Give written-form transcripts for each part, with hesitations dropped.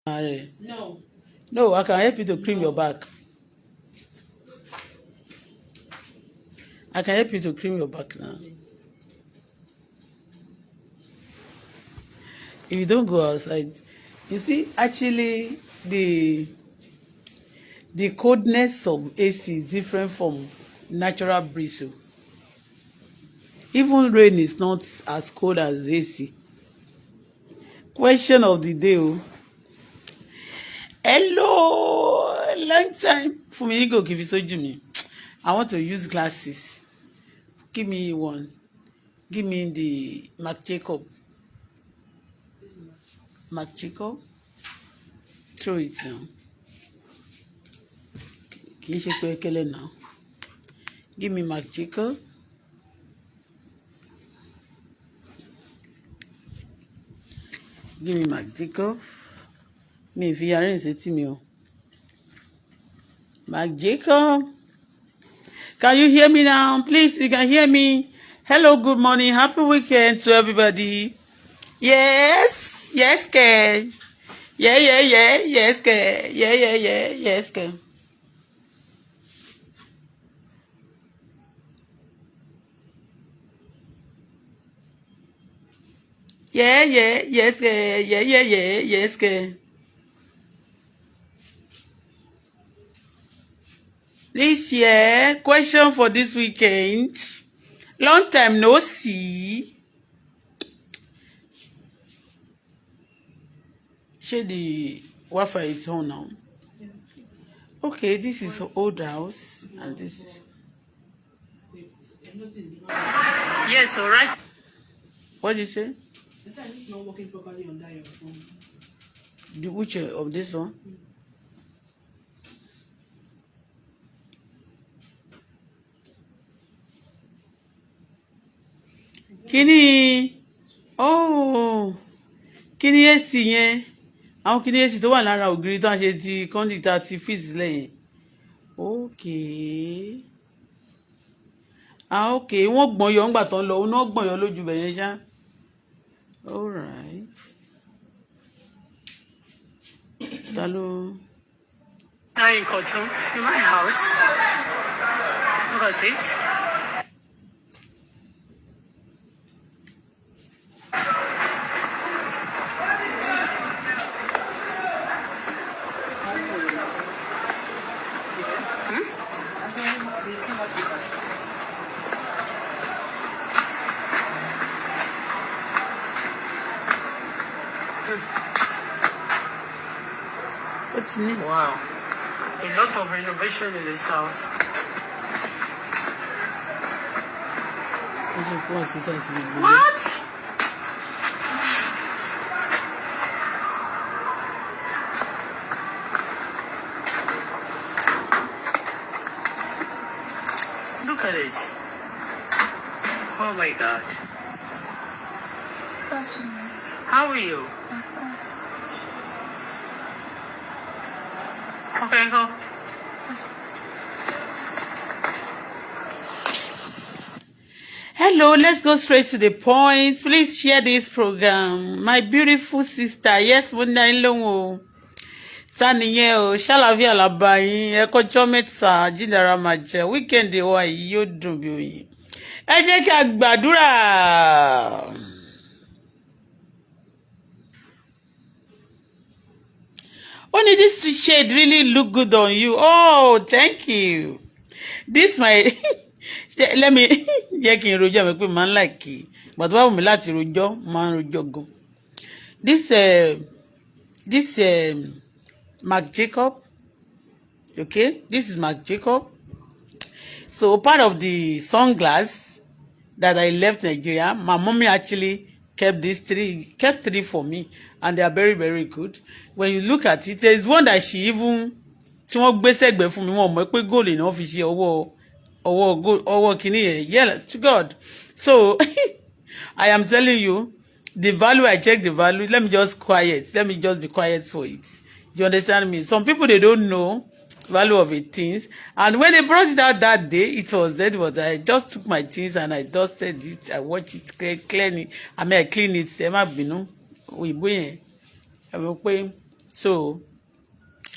No. No, I can help you to cream your back. I can help you to cream your back now. If you don't go outside, you see, actually, the coldness of AC is different from natural breeze. Even rain is not as cold as AC. Question of the day. Hello, long time. For me, go give you so Jimmy. I want to use glasses. Give me one. Give me the Marc Jacob. Marc Jacob. Throw it now. Kì í ṣe pé kẹ́lẹ́ now. Give me Marc Jacob. Give me Marc Jacob. Mi fi yàrá ìṣètì mi o. Marc Jacob. Can you hear me now? Please, you can hear me. Hello, good morning. Happy weekend to everybody. Yes. Yes, ke. Yeah. Yes, ke. Yeah. Yes, ke. Yeah. Yes, ke. Yeah. Yes, ke. This year, question for this weekend. Long time no see. Shey the Wi-Fi is on now. Okay, this is old house and this is. Yes, all right. What did you say? It's not working properly on that your phone. The which of this one? Kíni kíni èsì yẹn àwọn kíni èsì tó wà lára ògiri tó ń ṣe ti kọ́ńdíta ti fíìsì lẹ́yìn okay wọ́n gbọ̀n yọ ńgbà tó ń lọ òun náà gbọ̀n yọ lójú bẹ̀yẹn ṣá all right ta ló. Nine cotton in my house. Look at it. What's next? Wow. A lot of renovation in this house. What? Look at it. Oh my God. How are you? Okay, go. Hello, let's go straight to the point. Please share this program. My beautiful sister, yes, mo ní lóhùn o. Ta nìyẹn o, ṣàlàáfíà la bá yín, ẹ kọjọ́ mẹ́ta, jídára máa jẹ, weekend wa yìí yóò dùn bí oyin. Ẹ jẹ́ kí a gbàdúrà. Only this shade really look good on you. Oh, thank you. This my let me yẹ kí n rojọ́ mi pé màá ń like but wá wù mí láti rojọ́ màá ń rojọ́ gan. This Marc Jacob, okay, this is Marc Jacob. So part of the sunglass that I left Nigeria, my mommy actually kept three for me, and they are very, very good. When you look at it, there is one that she even tí wọ́n gbé sẹ́gbẹ̀ẹ́ fún mi wọ́n mọ̀ pé gold ni wọ́n fi ṣe ọwọ́ kìíní yẹn, yeah, to God. So I am telling you, the value, I check the value. Let me just be quiet for it. You understand me? Some people, they don't know value of a things, and when they brought it out that day, it was dead. But I just took my things and I dusted it. I watched it clean it. I clean it. Ẹ má bínú òyìnbó yẹn. Ẹ mọ̀ pé So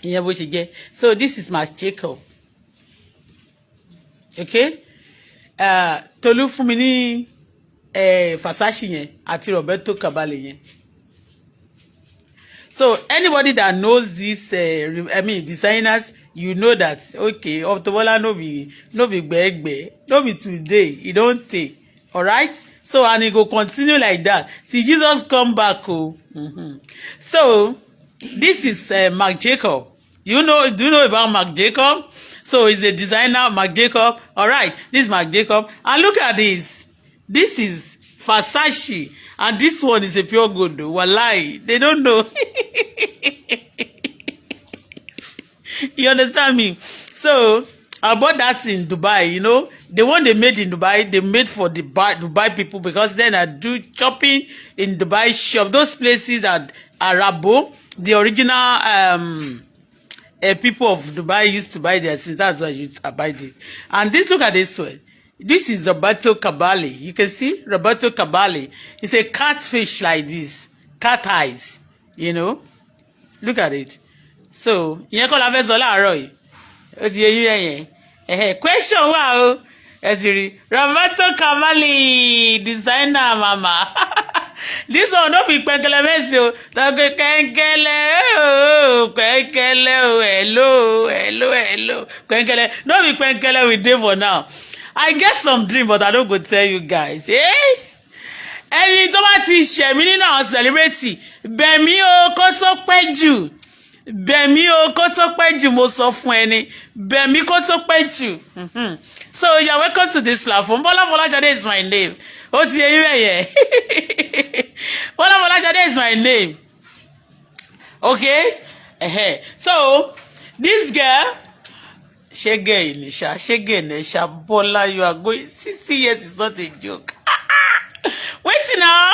ìyẹn bó ṣe jẹ́. So this is Marc Jacob. Okay, Tolu fún mi ní Versace yẹn àti Roberto Cavalli yẹn. So anybody that knows this, designers, you know that okay, Auto-Bola no be gbegbe, no be today, e don tey, alright? So and e go continue like that till Jesus come back. So this is Marc Jacob. Do you know about Marc Jacob? So he's a designer, Marc Jacob. Alright, this is Marc Jacob. And look at this. This is Versace. And this one is a pure gold. Wallahi, they don't know. You understand me? So I bought that in Dubai. You know, the one they made in Dubai, they made for the Dubai people, because then I do shopping in Dubai shop. Those places are Arabo, the original people of Dubai used to buy their things. That's why I buy this. And this, look at this one. This is Roberto Cavalli. You can see Roberto Cavalli. It's a catfish like this. Cat eyes. You know? Look at it. So, ìyẹn kọ́ la fẹ́ sọ láàárọ̀ yìí. Ó ti yé yín ẹ̀yẹn. Question wà o. Ẹ ti rí. Roberto Cavalli, designer mama. This one no be pẹ̀kẹ̀lẹ̀ mẹ́sì o. Tọ́kẹ́ kẹ́ńkẹ́lẹ́ o. Kẹ́ńkẹ́lẹ́ o. Hello. Kẹ́ńkẹ́lẹ́. No be pẹ̀kẹ̀lẹ̀ we dey for now. I get some dream, but I don't go tell you guys. Ẹni tó bá ti ṣẹ̀mí nínú àwọn celebrity, bẹ̀mí o kó tó pẹ́ jù. Bẹ̀mí o kó tó pẹ́ jù, mo sọ fún ẹni. Bẹ̀mí kó tó pẹ́ jù. So you're welcome to this platform. Bola Folashade is my name. Ó ti yé yín bẹ́yẹn. Bola Folashade is my name. Okay? So this girl, Shege Nesha Bola, you are going 60 years is not a joke. Wait now.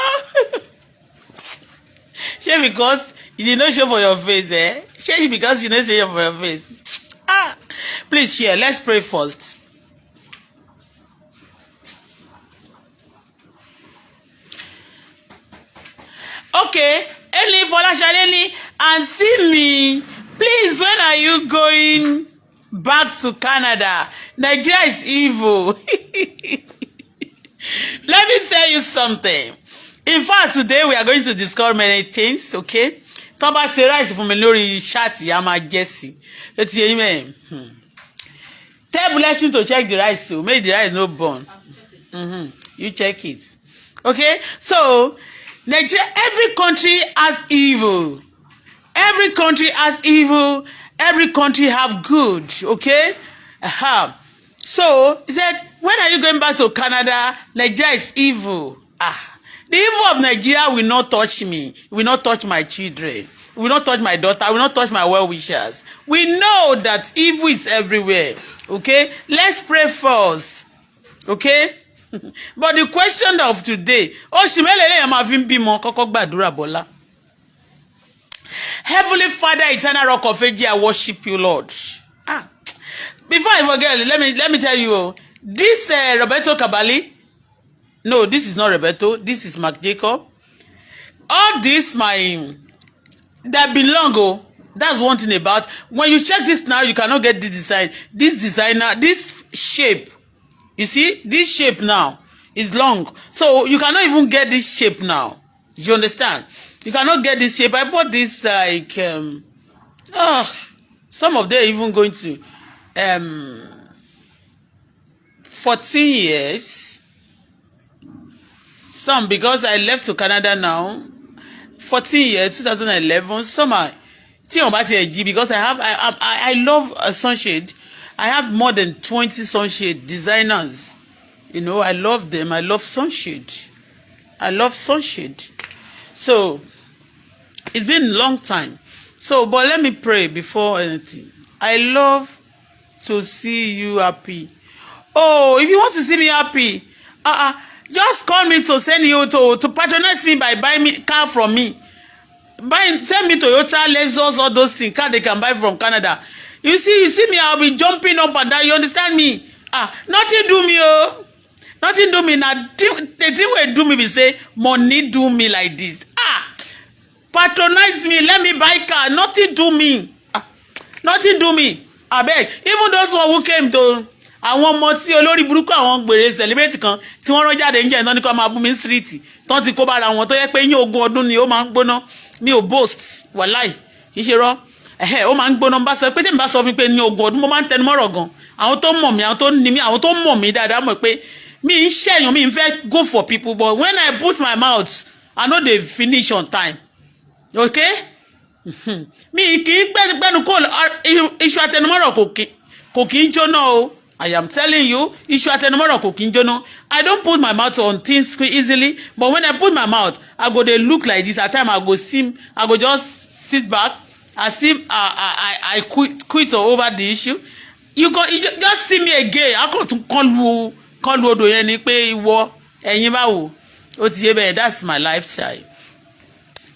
Shey because you did not show for your face, Shey because you did not show for your face. Please share. Let's pray first. Okay, Eli Folashade and see me. Please, when are you going back to Canada? Nigeria is evil. Let me tell you something. In fact, today we are going to discuss many things, okay? Tó bá ṣe rice fún mi lórí chat ya máa jẹ sí. Ó ti yé yín mẹ́rin. Tell Blessing to check the rice, so make the rice no burn. You check it. Okay? So, Nigeria, every country has evil. Every country has evil. Every country have good, okay? So he said, when are you going back to Canada? Nigeria is evil. The evil of Nigeria will not touch me. Will not touch my children. Will not touch my daughter. Will not touch my well-wishers. We know that evil is everywhere, okay? Let's pray first, okay? But the question of today, Bola. Heavenly Father, eternal rock of ages, I worship you, Lord. Before I forget, let me tell you, this Roberto Cavalli, no, this is not Roberto, this is Marc Jacob. All this, that belong, that's one thing about, when you check this now, you cannot get this design, this shape. You see, this shape now is long. So you cannot even get this shape now. You understand? You cannot get this shape. I bought this like some of them even going to 14 years. Some because I left to Canada now. 14 years, 2011. Some are because I love sunshade. I have more than 20 sunshade designers. You know, I love them. I love sunshade. So it's been a long time. So, but let me pray before anything. I love to see you happy. Oh, if you want to see me happy, just call me to send you to patronize me by buying me car from me. Send me Toyota, Lexus, all those things, car they can buy from Canada. You see me, I'll be jumping up and down. You understand me? Nothing do me, oh. Nothing do me. Now, the thing will do me, we say, money do me like this. patronize me, let me buy car, nothing do me. Nothing do me. Abeg, even those one who came to àwọn ọmọ tí olórí burúkú àwọn gbèrè celebrate kan tí wọ́n rán jáde ńjẹ́ ìtàn ní kó máa bú mi street tán ti kó bára wọn tó yẹ pé yín ogún ọdún ni ó máa ń gbóná mi ò boast wàláì kì í ṣe rọ́ ó máa ń gbóná bá sọ pé tí mi bá sọ fún pé ní ogún ọdún mo máa ń tẹnu mọ́rọ̀ gan àwọn tó mọ̀ mí àwọn tó ní mí àwọn tó mọ̀ mí dáadáa mọ̀ pé mi ń ṣẹ̀yàn mi ń fẹ́ go for people but when I put my mouth I no dey finish on time okay mi kì í gbẹ́nu kó iṣu àtẹnumọ́rọ̀ kò kì í jóná o. I am telling you, iṣu àtẹnumọ́rọ̀ kò kí n jóná. I don't put my mouth on things easily, but when I put my mouth, I go dey look like this. At time I go just sit back as if I quit over the issue. You just see me again. I go to kọlu odò yẹn ni pé ìwọ ẹ̀yin báwo. Ó ti yé bẹ́ẹ̀, that's my lifestyle.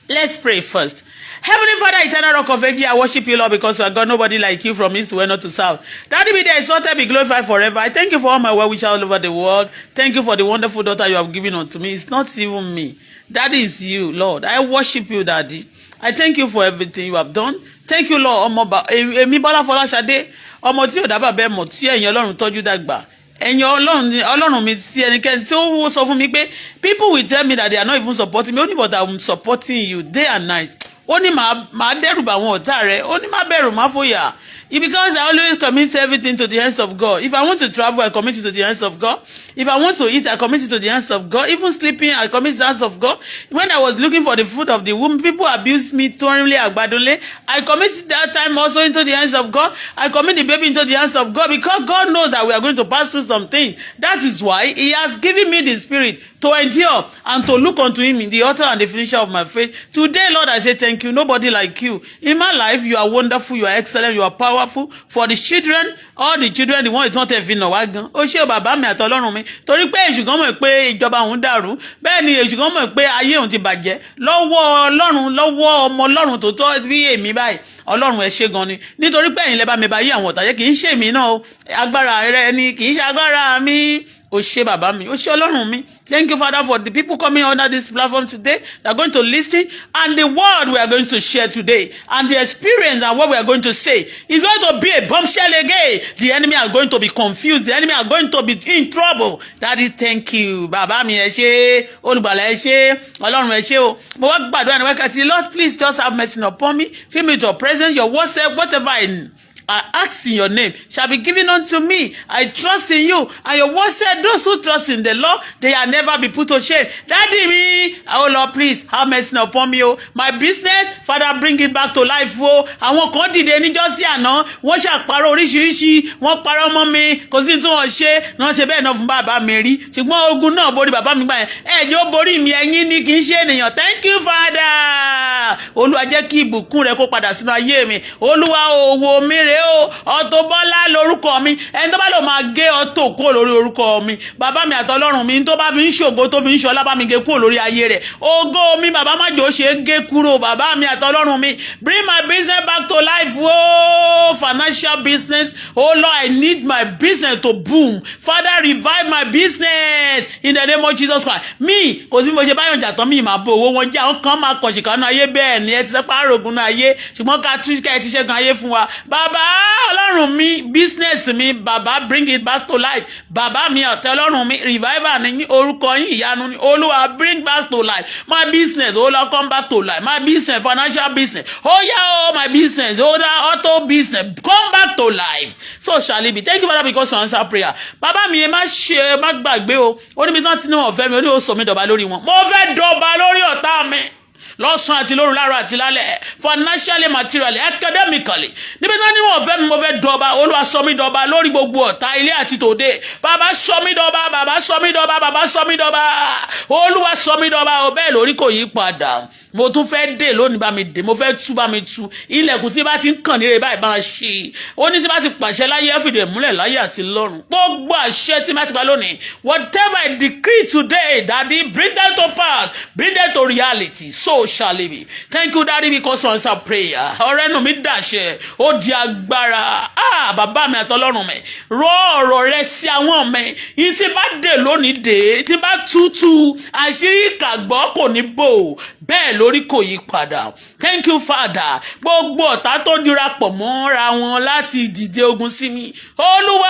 Let's pray first. Heavenly Father, eternal rock of ages, I worship you, Lord, because you are God, nobody like you from east to west, north to south. Daddy, be there, exalted, be glorified forever. I thank you for all my well wishes all over the world. Thank you for the wonderful daughter you have given unto me. It's not even me. That is you, Lord. I worship you, Daddy. I thank you for everything you have done. Thank you, Lord. Èmi Bọ́lá Fọláṣadé, ọmọ tí ò dábàá bẹ́ẹ̀ mọ̀ tí ẹ̀yin Ọlọ́run tọ́jú dàgbà. Ẹ̀yin Ọlọ́run mi tí ẹnikẹ́ni tí ó sọ fún mi pé people will tell me that they are not even supporting me, only but I'm supporting you day and night. Ó ní màá dẹ́rù bá àwọn ọ̀tá rẹ̀, ó ní má bẹ̀rù má fòyà. Because I always commit everything to the hands of God. If I want to travel, I commit it to the hands of God. If I want to eat, I commit it to the hands of God. Even sleeping, I commit it to the hands of God. When I was looking for the fruit of the womb, people abused me thoroughly, agbadonle. I commit that time also into the hands of God. I commit the baby into the hands of God because God knows that we are going to pass through something. That is why He has given me the spirit to endure and to look unto Him, the author and the finisher of my faith. Today, Lord, I say thank you. Nobody like you. In my life, you are wonderful, you are excellent, you are powerful. For the children, all the children, the one is not even no wagon. Ó ṣé bàbá mi àtọlọ́run mi. Torí pé èṣù kan mọ̀ pé ìjọba òun dàrú. Bẹ́ẹ̀ ni èṣù kan mọ̀ pé ayé òun ti bàjẹ́. Lọ́wọ́ Ọlọ́run, lọ́wọ́ ọmọ Ọlọ́run tó tọ́ bí èmi báyìí. Ọlọ́run ẹ ṣé gan ni. Nítorí pé ẹ̀yin lẹ bá mi bá yí àwọn ọ̀tá jẹ́ kì í ṣe èmi náà. Agbára rẹ ni kì í ṣe agbára mi. Ó ṣé bàbá mi, ó ṣé Ọlọ́run mi. Thank you, Father, for the people coming under this platform today. They are going to listen, and the word we are going to share today, and the experience and what we are going to say is going to be a bombshell again. The enemy are going to be confused. The enemy are going to be in trouble. Daddy, thank you. Bàbá mi ẹ ṣé, Olùgbàlà ẹ ṣé, Ọlọ́run ẹ ṣé o. Mo wá gbàdúrà ní wákàtí, Lord, please just have mercy upon me. Fill me with your presence, your word said, whatever I ask in your name shall be given unto me. I trust in you. And your word said, those who trust in the Lord, they will never be put to shame. Daddy me, oh Lord, please have mercy upon me. Oh, my business, Father, bring it back to life. Oh, àwọn kan dìde níjọ́sí àná, wọ́n ṣàparọ́ oríṣiríṣi, wọ́n parọ́ mọ́ mi, kò sí tí wọ́n ṣe, náà ṣe bẹ́ẹ̀ náà fún bàbá mi rí. Ṣùgbọ́n ogun náà borí bàbá mi gbà yẹn. Ẹ jẹ́ ó borí mi, ẹ̀yin ni kì í ṣe ènìyàn. Thank you, Father. Olúwa jẹ́ kí ìbùkún rẹ kó padà sínú ayé mi. Olúwa òwò mi rè o, Auto-Bola lórúkọ mi. Ẹni tó bá lọ máa gé Auto kúrò lórí orúkọ mi. Bàbá mi àtọlọ́run mi tó bá fi ń ṣògo tó fi ń ṣọlá bá mi gé kúrò lórí ayé rẹ̀. Ògo mi bàbá má jò ṣe gé kúrò. Bàbá mi àtọlọ́run mi, bring my business back to life. Oh, financial business. Oh Lord, I need my business to boom. Father, revive my business in the name of Jesus Christ. Mi kò sí mo ṣe báyọ̀ jà tán mi máa bo owó wọn jẹ́ àwọn kan máa kọ̀ ṣìkà náà ayé bẹ́ẹ̀ ni ẹ ti sẹ́pà àrògùn náà ayé ṣùgbọ́n ká tún ká ẹ ti ṣẹ́gun ayé fún wa. Bàbá Ọlọ́run mi, business mi, Bàbá, bring it back to life. Bàbá mi ọ̀tẹ̀ Ọlọ́run mi, revival ni orúkọ yín ìyanu ni. Olúwa, bring back to life my business. Oh Lord, come back to life. My business, financial business. Oh yeah, oh my business. Oh that auto business, come back to life. So shall it be. Thank you, Father, because you answer prayer. Bàbá mi ẹ má ṣe má gbàgbé o. Ó ní bí tán tí ní wọ́n fẹ́ mi, ó ní ó sọ mi dọ̀bà lórí wọn. Mo fẹ́ dọ̀bà lórí ọ̀tá mi. Lọ́sàn àti lóru láàárọ̀ àti lálẹ́, financially, materially, academically. Níbi náà ni wọ́n fẹ́ mi, mo fẹ́ dọ̀bà. Olúwa sọ mí dọ̀bà lórí gbogbo ọ̀tá ilé àti tòde. Bàbá sọ mí dọ̀bà, bàbá sọ mí dọ̀bà, bàbá sọ mí dọ̀bà. Olúwa sọ mí dọ̀bà, ó bẹ́ẹ̀ lórí kò yí padà. Mo tún fẹ́ dè lónìí bá mi dè, mo fẹ́ tú bá mi tú. Ilẹ̀kùn tí bá ti ń kàn níre báyìí bá ṣí. Ó ní tí bá ti pàṣẹ láyé ẹ fìdí múlẹ̀ láyé àti lọ́run. Gbogbo àṣẹ tí bá ti pa lónìí. Whatever I decree today, Daddy, bring them to pass, bring them to reality. So shall it be. Thank you, Daddy, because you answer prayer. Ọ̀rẹ́ nu mi dàṣẹ, ó di agbára. Bàbá mi àtọlọ́run mi, rọ ọ̀rọ̀ rẹ sí àwọn mi. Yìí tí bá dè lónìí dè, tí bá tútù, àṣírí ìkàgbọ́ kò ní bò. bẹ́ẹ̀ lórí kò yí padà. Thank you Father. Gbogbo ọ̀tá tó dirapọ̀ mọ́ra wọn láti dìde ogun sí mi, Olúwa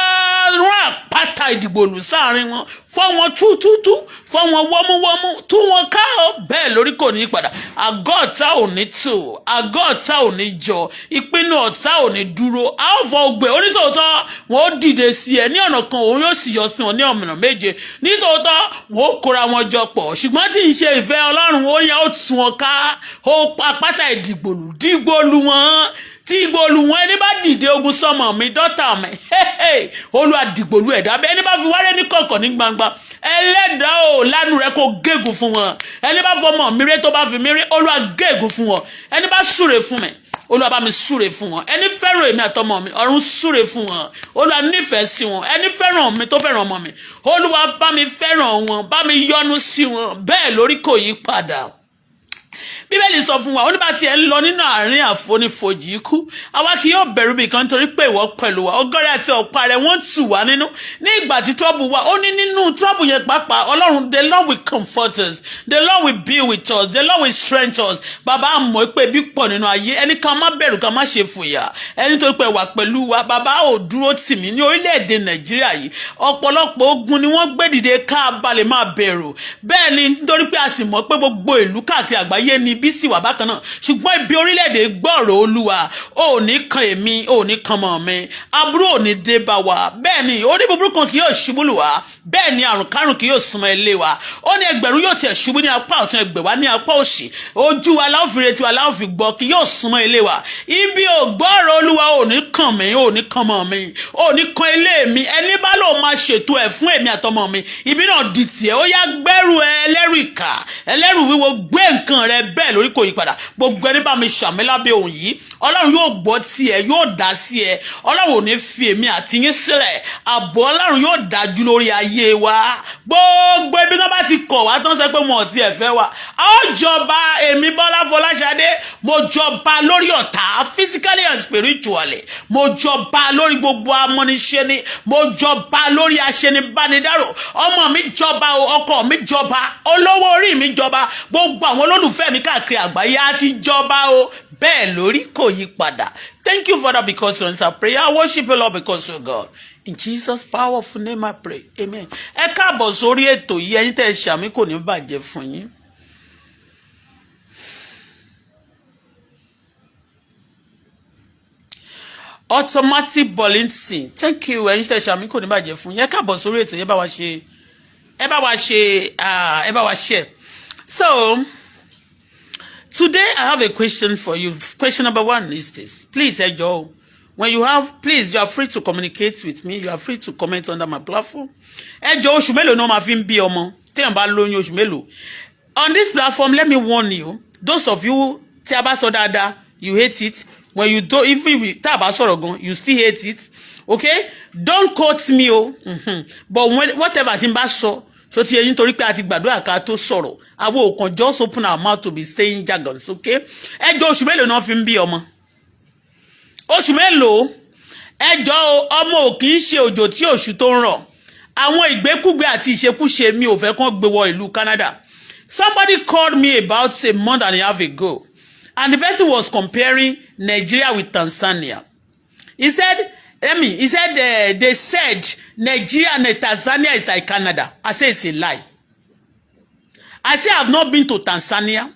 rán àpáta ìdìgbòlù sáàrin wọn, fọ́ wọn tútútú, fọ́ wọn wọ́múwọ́mú, tú wọn ká o, bẹ́ẹ̀ lórí kò ní padà. Àgọ́ ọ̀tá ò ní tò, àgọ́ ọ̀tá ò ní jọ, ìpinnu ọ̀tá ò ní dúró. A ó fọ ògbè onítòótọ́, wọn ó dìde sí ẹ ní ọ̀nà kan, òun yóò sì yọ sí wọn ní ọ̀nà méje. Nítòótọ́ wọn ó kóra wọn jọ pọ̀, ṣùgbọ́n tí ń ṣe ìfẹ́ Ọlọ́run ó yẹ ó tú wọn ká, ó àpáta ìdìgbòlù dìgbòlù wọn. Tí ìgbòlù wọn ẹni bá dìde ogun sọmọ mi dọ́tà mi, Olúwa dìgbòlù ẹ̀dá bẹ́ẹ̀ ẹni bá fi wáré ní kọ̀kọ̀ ní gbangba, ẹlẹ́dàá ò lánàá rẹ kó gégùn fún wọn. Ẹni bá fọmọ mi ré tó bá fi mí rí, Olúwa gégùn fún wọn. Ẹni bá súre fún mi, Olúwa bá mi súre fún wọn. Ẹni fẹ́ràn èmi àtọmọ mi, ọ̀run súre fún wọn. Olúwa nífẹ̀ẹ́ sí wọn. Ẹni fẹ́ràn mi tó fẹ́ràn ọmọ mi, Olúwa bá mi fẹ́ràn wọn, bá mi yọ́nú sí wọn, bẹ́ẹ̀ lórí kò yí padà. Bíbélì sọ fún wa, ó ní bá tiẹ̀ ń lọ nínú àárín àfonífojì ikú, àwa kì yóò bẹ̀rù bí kan nítorí pé ìwọ pẹ̀lú wa, ọgọ́rẹ́ àti ọ̀pá rẹ̀ wọ́n tù wá nínú. Ní ìgbà tí trouble wà, ó ní nínú trouble yẹn pàápàá, Ọlọ́run, the Lord will comfort us, the Lord will be with us, the Lord will strengthen us. Bàbá àmọ́ pé bí pọ̀ nínú ayé, ẹni kan má bẹ̀rù kan má ṣe fòyà, ẹni tó pẹ̀ wà pẹ̀lú wa. Bàbá ò dúró tì mí ní orílẹ̀-èdè Nàìjíríà yìí. Ọ̀pọ̀lọpọ̀ ogun ni wọ́n gbé dìde ká balẹ̀ máa bẹ̀rù. Bẹ́ẹ̀ ni nítorí pé a sì mọ̀ pé gbogbo ìlú káàkiri àgbáyé ni bí sì wà bákan náà, ṣùgbọ́n ibi orílẹ̀-èdè gbọ́rọ̀ Olúwa, ò ní kan èmi, ò ní kan mọ́ mi, aburú ò ní dé bá wa. Bẹ́ẹ̀ ni orí búburú kan kì yóò ṣubú lù wá, bẹ́ẹ̀ ni àrùn kárùn kì yóò súnmọ́ ilé wa. Ó ní ẹgbẹ̀rún yóò tiẹ̀ ṣubú ní apá ọ̀tún, ẹgbẹ̀wá ní apá òsì, ojú wa la ó fi retí wa la ó fi gbọ́, kì yóò súnmọ́ ilé wa. Ibi ò gbọ́rọ̀ Olúwa ò ní kan mi, ò ní kan mọ́ mi, ò ní kan ilé mi. Ẹni bá lò máa ṣètò ẹ̀ fún èmi àtọmọ mi, ibi náà di tiẹ̀. Ó yá gbẹ́rù ẹ ẹlẹ́rù ìkà, ẹlẹ́rù wíwo, gbé nǹkan rẹ, bẹ́ẹ̀ lórí kò yí padà. Gbogbo ẹni bá mi ṣàmì lábẹ́ òun yìí, Ọlọ́run yóò gbọ́ tiẹ̀, yóò dá sí ẹ. Ọlọ́run ò ní fi èmi àti yín sílẹ̀. Ààbò Ọlọ́run yóò dájú lórí ayé wa. Gbogbo ibi tó bá ti kọ̀ wá tán sẹ́ pé wọn ò tiẹ̀ fẹ́ wa, a ó jọba. Èmi Bọ́lá Fọláṣadé, mo jọba lórí ọ̀tá physically and spiritually. Mo jọba lórí gbogbo amọ́niṣẹ́ni, mo jọba lórí aṣenibánidárò. Ọmọ mi jọba o, ọkọ mi jọba, olówó orí mi jọba, gbogbo àwọn olólùfẹ́ mi káàkiri àgbáyé á ti jọba o, bẹ́ẹ̀ lórí kò yí padà. Thank you Father because you answer prayer. I worship you Lord because you are God. In Jesus' powerful name I pray. Amen. Ẹ káàbọ̀ sórí ètò yìí, ẹ̀yin tẹ́ ṣàmì kò ní bàjẹ́ fún yín. Automatic bulletin. Thank you, ẹ̀yin tẹ́ ṣàmì kò ní bàjẹ́ fún yín. Ẹ káàbọ̀ sórí ètò yìí, ẹ bá wa share. So today I have a question for you. Question number 1 is this. Please, Joe, when you are free to communicate with me. You are free to comment under my platform. Joe, oṣù mélòó no ma fi ń bí ọmọ. Téèyàn bá lóyún oṣù mélòó. On this platform, let me warn you, those of you tí a bá sọ dáadáa, you hate it. When you don't, even if tá a bá sọ̀rọ̀ gan, you still hate it. Okay? Don't quote me, but whatever tí n bá sọ, so ti ẹ̀yin torí pé a ti gbàdúrà ká tó sọ̀rọ̀, àwọn òkan just open our mouth to be saying jargons, okay? Ẹjọ́ oṣù mélòó náà fi ń bí ọmọ? Oṣù mélòó? Ẹjọ́ ọmọ ò kì í ṣe òjò tí oṣù tó ń rọ̀. Àwọn ìgbékúgbé àti ìṣekúṣe mi ò fẹ́ kàn gbé wọ ìlú Canada. Somebody called me about a month and a half ago, and the person was comparing Nigeria with Tanzania. He said they said Nigeria and Tanzania is like Canada. I say it's a lie. I say I've not been to Tanzania,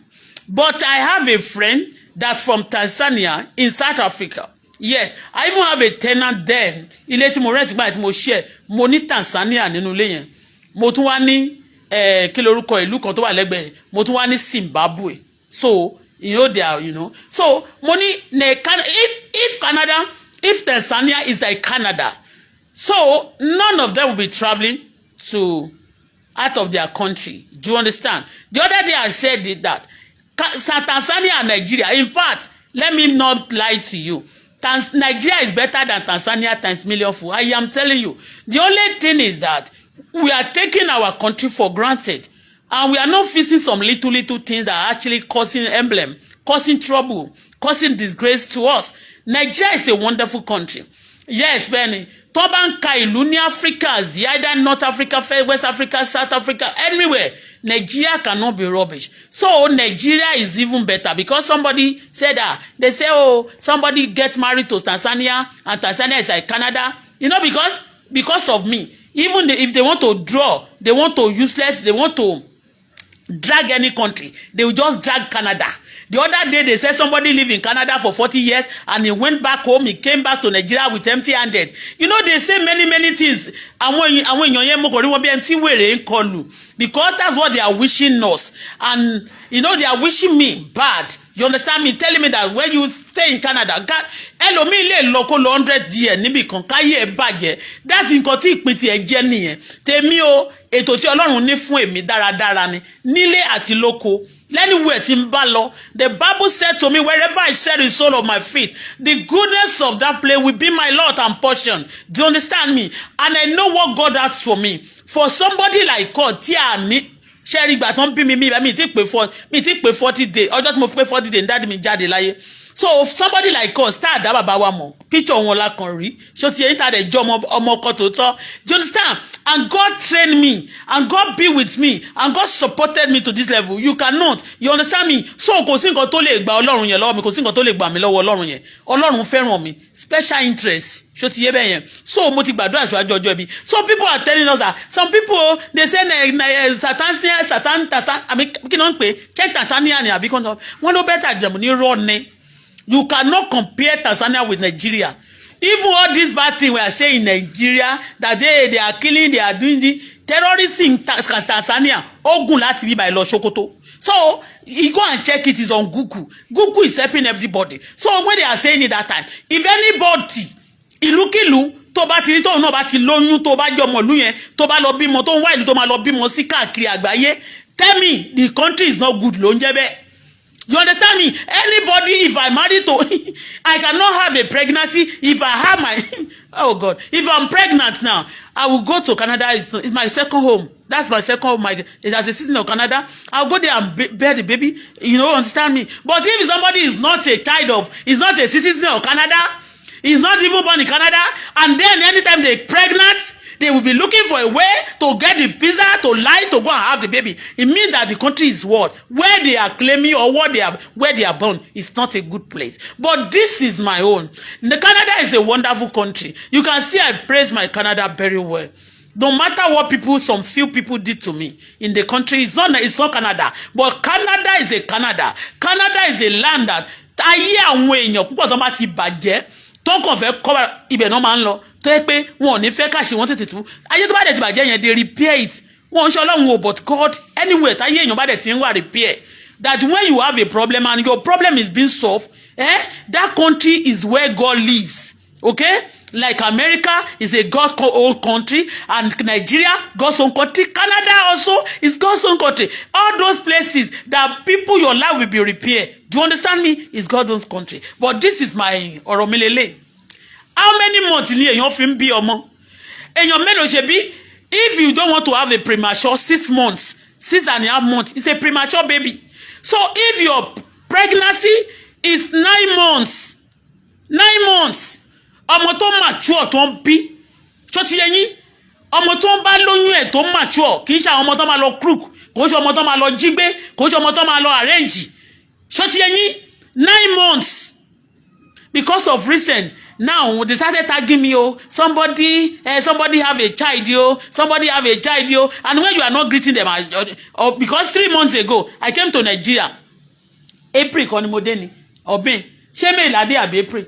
but I have a friend that's from Tanzania in South Africa. Yes, I even have a tenant there. Ilé tí mo rent gba tí mo share, mo ní Tanzania nínú ilé yẹn. Mo tún wá ní kí lorúkọ ìlú kan tó wà lẹ́gbẹ̀ẹ́. Mo tún wá ní Zimbabwe. So, they are, So, money if Tanzania is like Canada, so none of them will be traveling to out of their country. Do you understand? The other day I said that Tanzania and Nigeria, in fact, let me not lie to you, Nigeria is better than Tanzania times million fold. I am telling you. The only thing is that we are taking our country for granted, and we are not facing some little things that are actually causing emblem, causing trouble, causing disgrace to us. Nigeria is a wonderful country. Yes, Benny. Tó bá ń ka ìlú ní Africa, either North Africa, West Africa, South Africa, anywhere. Nigeria cannot be rubbish. So Nigeria is even better because somebody said that. They say, oh, somebody gets married to Tanzania and Tanzania is like Canada. You know, because of me. Even if they want to draw, they want to useless, they want to drag any country, they will just drag Canada. The other day they said somebody lived in Canada for 40 years and he went back home, he came back to Nigeria with empty-handed. You know, they say many things. Because that's what they are wishing us. And you know, they are wishing me bad. You understand me? Telling me that when you stay in Canada, God, ẹlòmíì lè lọ kó lọ 100 years níbi kan káyé ẹ bàjẹ́. That's nǹkan tí ìpín ti ẹ jẹ́ nìyẹn. Tèmi o, ètò tí Ọlọ́run ní fún èmi dáradára ni. Nílé àti lóko. Anywhere tí n bá lọ, the Bible said to me, wherever I set the sole of my feet, the goodness of that place will be my lot and portion. Do you understand me? And I know what God has for me. For somebody like God, tí a ní ṣẹ́rí ìgbà tó ń bí mi ti pé 40 days. Ọjọ́ tí mo fi pé 40 days, dáàdì mi jáde láyé. So if somebody like us start dá bàbá wa mọ̀, picture wọn la kan rí. Ṣó ti enter the job ọmọ ọkọ tó tọ́. Do you understand? And God trained me, and God be with me, and God supported me to this level. You cannot. You understand me? So kò sí nǹkan tó lè gba Ọlọ́run yẹn lọ́wọ́ mi, kò sí nǹkan tó lè gbà mí lọ́wọ́ Ọlọ́run yẹn. Ọlọ́run fẹ́ràn mi. Special interest. Ṣó ti yé bẹ́ẹ̀ yẹn. So mo ti gbàdúrà ṣáájú ọjọ́ ẹbí. So people are telling us that some people they say Satan, àbí kí ló ń pè? Check Tanzania ni àbí kọ́ńtà. Wọ́n ló bẹ́tà jẹ̀mú ní rọ́ ni. You cannot compare Tanzania with Nigeria. Even all this bad thing we are saying in Nigeria, that they are killing, they are doing the terrorists in Tanzania, ogun láti bí by lọ Sokoto. So you go and check it is on Google. Google is helping everybody. So when they are saying it that time, if anybody, ìlúkìlú tó bá ti rí tó náà bá ti lóyún tó bá jọmọ ìlú yẹn tó bá lọ bímọ tó ń wá ìlú tó máa lọ bímọ sí káàkiri àgbáyé, tell me the country is not good ló ń jẹ́ bẹ́ẹ̀. You understand me? Anybody, if I marry to, I cannot have a pregnancy. If I have my, oh God, if I'm pregnant now, I will go to Canada. It's my second home. That's my second home. As a citizen of Canada, I'll go there and bear the baby. You know, understand me? But if somebody is not a child of, is not a citizen of Canada, is not even born in Canada, and then anytime they're pregnant, they will be looking for a way to get the visa to lie to go and have the baby. It means that the country is what? Where they are claiming or where they are born is not a good place. But this is my own. Canada is a wonderful country. You can see I praise my Canada very well. No matter what some few people did to me in the country, it's not Canada. But Canada is a Canada. Canada is a land that ayé àwọn èèyàn púpọ̀ tó bá ti bàjẹ́ tó kàn fẹ́ kọ́ ibẹ̀ náà máa ń lọ tó yẹ pé wọn ò ní fẹ́ káṣí wọn tètè tú ayé tó bá dẹ̀ ti bàjẹ́ yẹn they repair it wọn ń ṣe Ọlọ́run o but God anyway táyé èèyàn bá dẹ̀ ti ń wà repair that when you have a problem and your problem is being solved that country is where God lives. Okay, like America is a God's own country, and Nigeria God's own country. Canada also is God's own country. All those places that people, your life will be repaired. Do you understand me? It's God's own country. But this is my oromilele. How many months ni èèyàn fi ń bí ọmọ? Èèyàn mélòó ṣe bí? If you don't want to have a premature 6 months, 6.5 months, it's a premature baby. So if your pregnancy is 9 months, 9 months. Ọmọ tó mature tó ń bí ṣó ti yẹn yín ọmọ tó ń bá lóyún ẹ̀ tó mature kì í ṣe àwọn ọmọ tó máa lọ crook kò ṣe ọmọ tó máa lọ jí gbé kò ṣe ọmọ tó máa lọ arrange ṣó ti yẹn yín 9 months because of recent now they started tagging me somebody have a child somebody have a child and when you are not greeting them because 3 months ago I came to Nigeria April kan ni mo dé ni ọbẹ̀ ṣé May ládé àbí April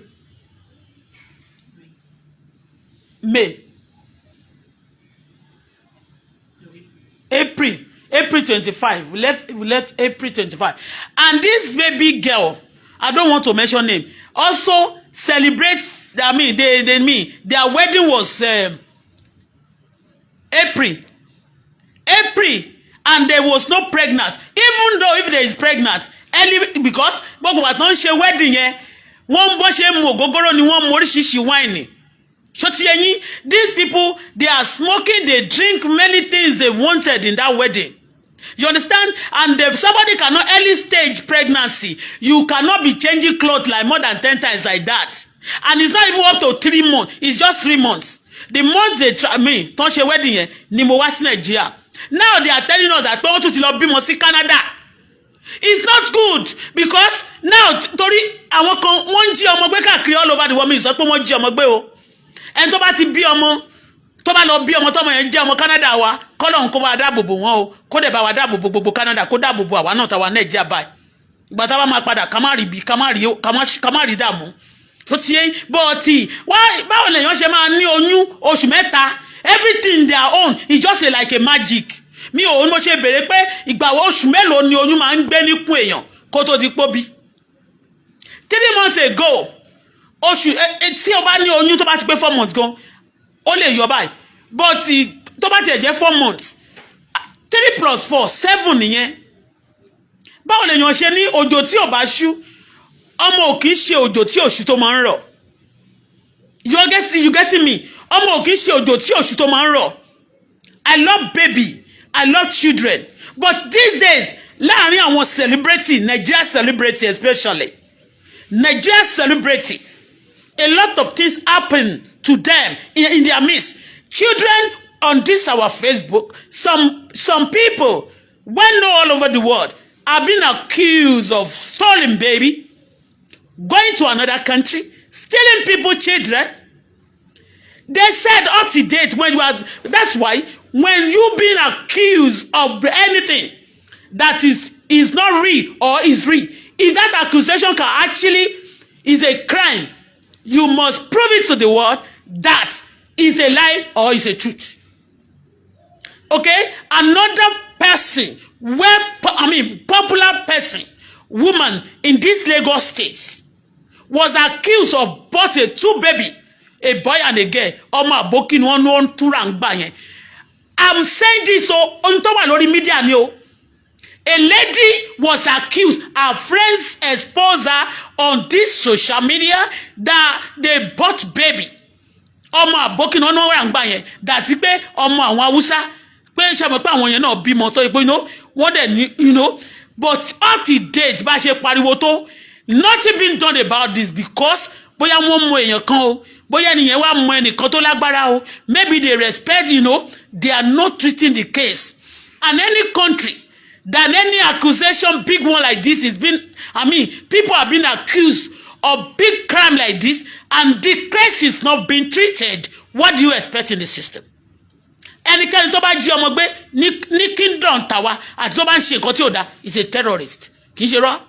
April 25. We left April 25. And this baby girl, I don't want to mention name, also celebrates. I mean, their wedding was April, and there was no pregnancy. Even though if there is pregnant, early because gbogbo wa ton ṣe wedding yẹn, wọ́n bó ṣe mu ògógóró ni wọ́n mu oríṣiríṣi wine. These people, they are smoking, they drink many things they wanted in that wedding. You understand? And if somebody cannot early stage pregnancy, you cannot be changing clothes like more than 10 times like that. And it's not even up to 3 months. It's just 3 months. The month they try me, don't wedding ni mo wá sí Nigeria. Now they are telling us that pé wọ́n tún ti lọ bímọ sí Canada. It's not good because now torí àwọn kan wọ́n jí ọmọ gbé káàkiri all over the world. Mi sọ pé wọ́n jí ọmọ gbé o. Ẹni tó bá ti bí ọmọ, tó bá lọ bí ọmọ tọ́mọ yẹn jẹ́ ọmọ Canada wa, kọ́lọ́run kó bá dáàbò bò wọ́n o, kó dẹ̀ bá wa dáàbò bò gbogbo Canada, kó dáàbò bò àwa náà táwa Nàìjíríà báyìí. Ìgbà tá bá máa padà ká má rí bí ká má rí dààmú. Tó ti yé bọ́ọ̀tì báwo lèèyàn ṣe máa ní oyún oṣù mẹ́ta, everything their own is just like a magic. Mi ò mo ṣe béèrè pé ìgbà oṣù mélòó ni oyún máa ń gbé níkùn èèyàn kó tó di póbí. 3 months ago oṣù tí o bá ní oyún tó bá ti pé 4 months gan ó lè yọ báyìí, but tó bá ti jẹ́ 4 months 3 plus 4 7 nìyẹn. Báwo lèèyàn ṣe ní òjò tí ò bá ṣú, ọmọ ò kì í ṣe òjò tí òṣù tó máa ń rọ̀. You getting me? Ọmọ ò kì í ṣe òjò tí òṣù tó máa ń rọ̀. I love baby, I love children, but these days láàrin àwọn celebrity, Nigeria celebrity especially, Nigeria celebrities, a lot of things happen to them in their midst. Children on this our Facebook, some people well known all over the world have been accused of stealing baby, going to another country, stealing people's children. They said up to date when you are, that's why when you being accused of anything that is not real or is real, if that accusation can actually is a crime, you must prove it to the world that is a lie or is a truth. Okay? Another person, popular person, woman in this Lagos state was accused of bought a 2 baby, a boy and a girl. Ọmọ àbókí ni wọ́n túra ń gbà yẹn. I'm saying this so on tó wà lórí media ni o. A lady was accused, her friends exposed her on this social media that they bought baby. Ọmọ àbókí ni wọ́n wà ń gbà yẹn. Dàtí pé ọmọ àwọn Haúsá pé ṣe mọ̀ pé àwọn yẹn náà bímọ tó pé wọ́n dẹ̀ but up to date bá ṣe pariwo tó, nothing been done about this because bóyá wọ́n mọ èèyàn kan o, bóyá ènìyàn wá mọ ẹnìkan tó lágbára o, maybe they respect, they are not treating the case. And any country that any accusation, big one like this is been, people have been accused of big crime like this and the case is not being treated. What do you expect in the system? Ẹnikẹ́ni tó bá jí ọmọ gbé ní kingdom tàwa àti tó bá ń ṣe nǹkan tí ò dá is a terrorist. Kì í ṣe rọ́.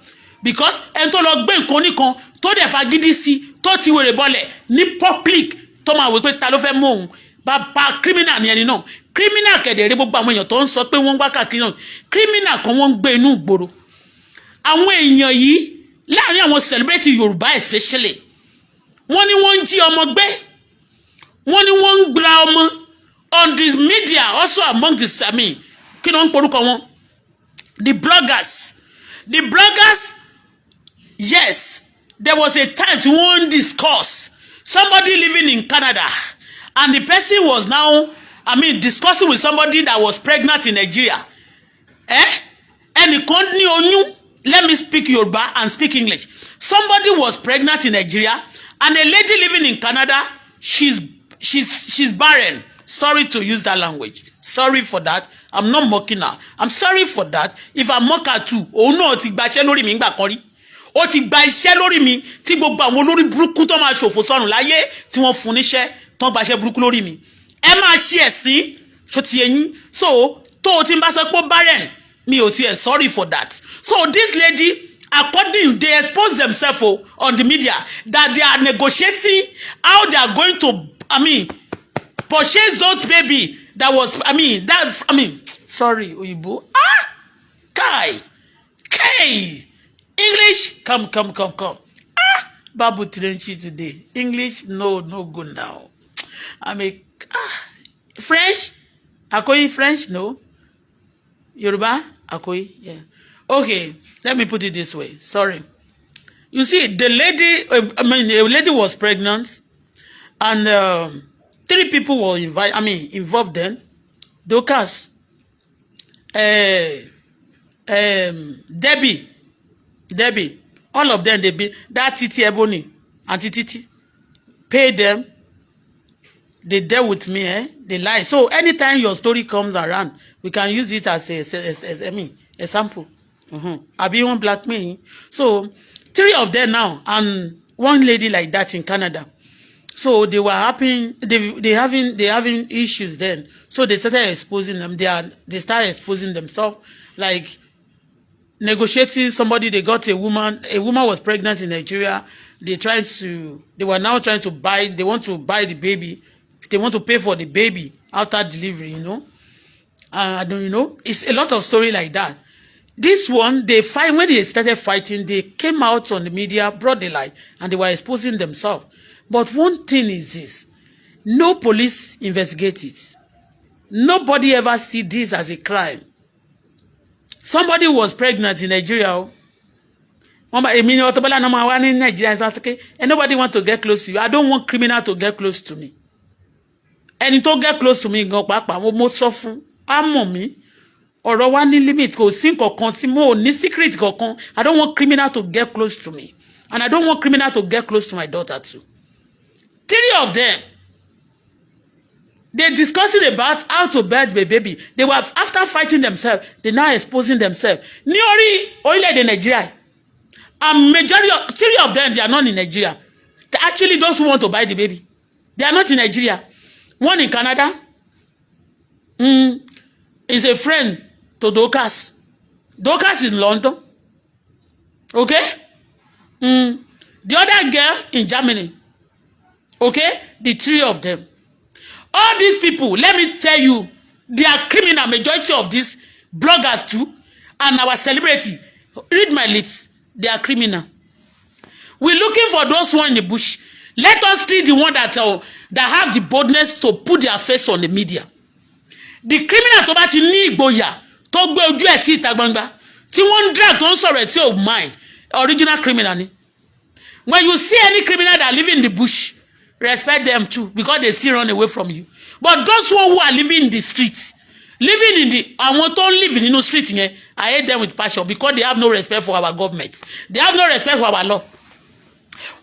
Because ẹni tó lọ gbé nǹkan nìkan tó dẹ̀ fagídí sí tó ti wèrè bọ́lẹ̀ ní public tó máa wí pé ta ló fẹ́ mú òun bàbá criminal ni ẹni náà. Criminal kẹ̀dẹ̀rẹ́ gbogbo àwọn èèyàn tó ń sọ pé wọ́n ń wá káàkiri náà. Criminal kan wọ́n ń gbé inú ìgboro. Àwọn èèyàn yìí láàrin àwọn celebrity Yorùbá especially wọ́n ní wọ́n ń jí ọmọ gbé, wọ́n ní wọ́n ń gba ọmọ on the media, also among the kí ló ń porúkọ wọn? The bloggers, yes, there was a time to one discuss somebody living in Canada and the person was now discussing with somebody that was pregnant in Nigeria. Ẹnìkan ní oyún, let me speak Yoruba and speak English. Somebody was pregnant in Nigeria and a lady living in Canada, she's barren. Sorry to use that language. Sorry for that. I'm not mocking her. I'm sorry for that. If I mock her too, no, ti gba iṣẹ́ lórí mi ńgbà kan rí. Ó ti gba iṣẹ́ lórí mi tí gbogbo àwọn olórí burúkú tó máa ṣòfò sọ́run láyé tí wọ́n fún níṣẹ́ tó gba iṣẹ́ burúkú lórí mi. Ẹ máa ṣe ẹ̀sìn ṣó ti yẹyin. So tó o ti ń bá sọ pé barren mi ò tiẹ̀ sorry for that. So this lady, according, they expose themselves on the media that they are negotiating how they are going to, purchase those baby that was, sorry, Oyibo. Kai. English, come. Babu Tirenchi today. English, no good now. French, Akoyi French, no. Yoruba, Akoyi, yeah. Okay, let me put it this way. Sorry. You see, the lady, a lady was pregnant, and 3 people were involved then. Dorcas, Debbie, all of them, that Titi Ebony, Auntie Titi, paid them they dealt with me, they lie. So anytime your story comes around, we can use it as a sample. I be one black me. So 3 of them now, and one lady like that in Canada. So they were having they having issues then. So they started exposing them. They started exposing themselves, like negotiating somebody. They got a woman was pregnant in Nigeria. They were now trying to buy, they want to buy the baby. They want to pay for the baby after delivery, I don't it's a lot of story like that. This one, when they started fighting, they came out on the media, brought the light, and they were exposing themselves. But one thing is this: no police investigate it. Nobody ever see this as a crime. Somebody was pregnant in Nigeria. Auto-Bola in Nigeria, okay, and nobody want to get close to you. I don't want criminal to get close to me. And it don't get close to me, go back, mo sọ fún, àmọ́ mi, ọ̀rọ̀ wa ní limit, kò sí nǹkankan tí mo ní secret kankan. I don't want criminal to get close to me. And I don't want criminal to get close to my daughter too. 3 of them, they discussing about how to birth the baby. They were, after fighting themselves, they now exposing themselves. Ní orílẹ̀-èdè Nigeria. And majority of 3 of them, they are not in Nigeria. They actually those who want to buy the baby. They are not in Nigeria. One in Canada is a friend to Dorcas. Dorcas in London. Okay? The other girl in Germany. Okay? The 3 of them. All these people, let me tell you, they are criminal. Majority of these bloggers too, and our celebrity. Read my lips. They are criminal. We're looking for those one in the bush. Let us see the one that have the boldness to put their face on the media. The criminal tó bá ti ní ìgboyà tó gbé ojú ẹ̀ sí ìta gbangba tí wọ́n drag tó ń sọ̀rọ̀ tí ò mind, original criminal ni. When you see any criminal that live in the bush, respect them too, because they still run away from you. But those who are living in the streets, living in the àwọn tó ń live in the street yẹn, I hate them with passion because they have no respect for our government. They have no respect for our law.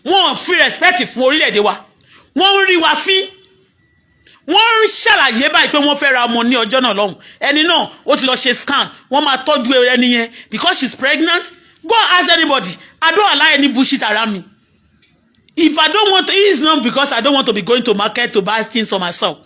Wọ́n fi respect fún orílẹ̀-èdè wa. Wọ́n rí wa fín. Wọ́n ṣàlàyé báyìí pé wọ́n fẹ́ ra ọmọ ní ọjọ́ náà lọ́hùn. Ẹni náà ó ti lọ ṣe scan. Wọ́n máa tọ́jú ẹni yẹn because she's pregnant. Go ask anybody. I don't allow any bullshit around me. If I don't want to, it is not because I don't want to be going to market to buy things for myself.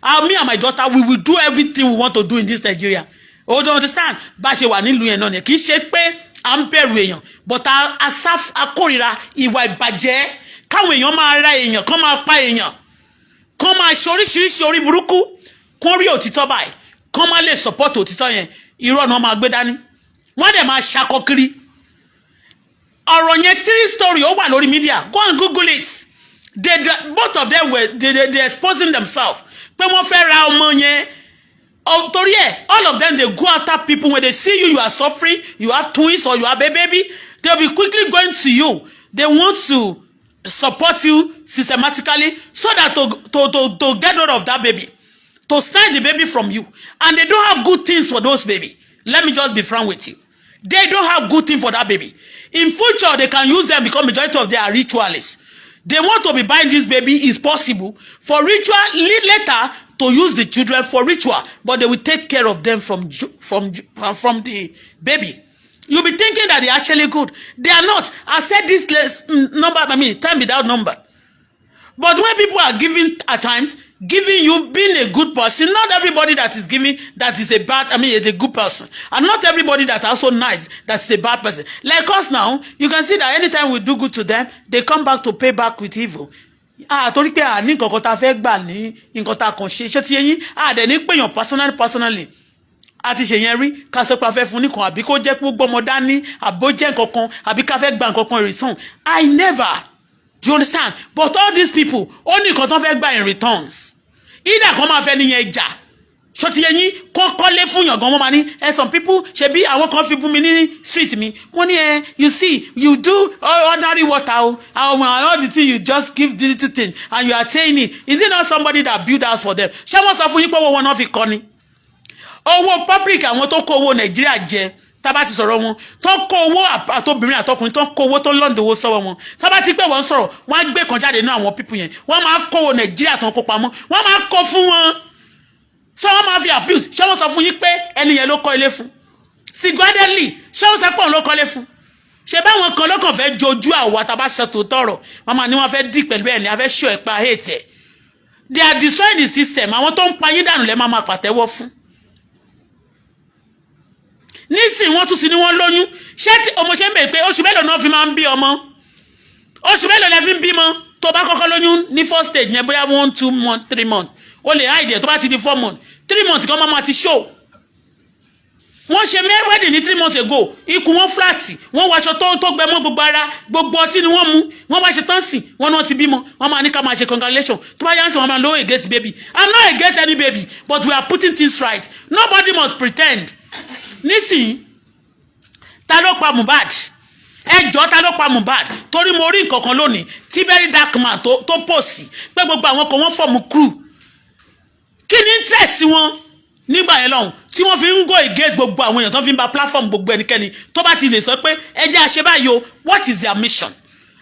Me and my daughter, we will do everything we want to do in this Nigeria. Oh, don't understand? Bá ṣe wà nílùú yẹn náà ni kì í ṣe pé à ń bẹ̀rù èèyàn, but akórira ìwà ìbàjẹ́ káwọn èèyàn máa ra èèyàn, kán máa pa èèyàn, kán máa ṣe oríṣiríṣi orí burúkú, kán rí òtítọ́ báyìí, kán máa lè support òtítọ́ yẹn, irọ́ náà máa gbé dání. Wọ́n dẹ̀ máa ṣakọ kiri. Ọ̀rọ̀ yẹn 3 story ó wà lórí media. Go and Google it. Both of them were they exposing themselves. Pé wọ́n fẹ́ ra ọmọ yẹn. Torí ẹ̀, all of them, they go after people. When they see you are suffering, you have twins or you have a baby, they'll be quickly going to you. They want to support you systematically so that to get rid of that baby, to snatch the baby from you. And they don't have good things for those baby. Let me just be frank with you. They don't have good thing for that baby. In future, they can use them because majority of them are ritualists. They want to be buying this baby is possible for ritual later to use the children for ritual, but they will take care of them from the baby. You'll be thinking that they're actually good. They are not. I said this number, time without number. But when people are giving at times, giving you being a good person, not everybody that is giving that is a bad, is a good person. And not everybody that are also nice, that's a bad person. Like us now, you can see that anytime we do good to them, they come back to pay back with evil. Torí pé ní nǹkan tá fẹ́ gbà ní nǹkan tá kàn ṣe ti yín dẹ̀ ní pé yàn personally àti ṣe yẹn rí ká sọ pé a fẹ́ fún nìkan àbí kó jẹ́ pé gbọ́mọ dání àbó jẹ́ nǹkan kan àbí ká fẹ́ gba nǹkan kan in return. I never. Do you understand? But all these people only nǹkan tó fẹ́ gbà in returns. Either kan máa fẹ́ níyẹn jà ṣó ti yẹn kọ́ kọ́lé fún yàn gan wọ́n máa ní some people ṣebí àwọn kan fi fún mi ní street mi wọ́n ní you see you do ordinary water all the thing you just give the little thing and you are saying it. Is it not somebody that build house for them? Ṣé wọ́n sọ fún yín pé owó wọn náà fi kọ́ ni? Owó public àwọn tó kó owó Nàìjíríà jẹ tá bá ti sọ̀rọ̀ wọn tó kó owó àtobìnrin àtọkùnrin tó kó owó tó lọ́ndowó sọ́wọ́ wọn tá bá ti pé wọ́n sọ̀rọ̀ wọ́n á gbé kan jáde nínú àwọn people yẹn wọ́n máa kówó Nàìjíríà tó ń kó pamọ́ wọ́n máa kó fún wọn ṣé wọ́n máa fi abuse ṣé wọ́n sọ fún yín pé ẹni yẹn ló kọ́ ilé fún singularly ṣé wọ́n sọ pé òun ló kọ́ ilé fún ṣe báwọn kan lọ́kàn fẹ́ jojú àwa tá bá sọ tòótọ́ ọ̀rọ̀ màmá ni wọ́n fẹ́ dì pẹ̀lú ẹ̀ ní a fẹ́ ṣọ́ ẹ̀ pa hate ẹ̀ they are destroying the system àwọn tó ń pa yín dànù lẹ́ máa pàtẹ́wọ́ fún nísìn wọ́n tún ti ní wọ́n lóyún ṣé ọmọ ṣe ń bèèrè pé oṣù mélòó náà fi máa ń bí ọmọ oṣù mélòó lẹ fi ń bímọ tó bá kọ́kọ́ lóyún ní first stage yẹn bóyá 1 2 months 3 months o lè hide tó bá ti di 4 months 3 months kan máa ti show wọ́n ṣe wedding ní 3 months ago ikùn wọn flat wọ́n wọṣọ tó gbẹ mọ́ gbogbo ara gbogbo ọtí ni wọ́n mú wọ́n bá ṣe tán sí wọ́n náà ti bímọ wọ́n máa ní ká máa ṣe congratulation tó bá yá ń sìn wọ́n máa lówó against baby I'm not against any baby but we are putting things right nobody must pretend nísìn ta ló pa Mohbad ẹjọ́ ta ló pa Mohbad torí mo rí nǹkan kan lónìí tí very dark man tó pòsì pé gbogbo àwọn kan wọ́n fọ́ọ̀mù crew kí ni interest wọn nígbà yẹn lọ́hùn tí wọ́n fi ń go against gbogbo àwọn èèyàn tó fi ń ba platform gbogbo ẹnikẹ́ni tó bá ti lè sọ pé ẹ jẹ́ àṣẹ báyìí o what is their mission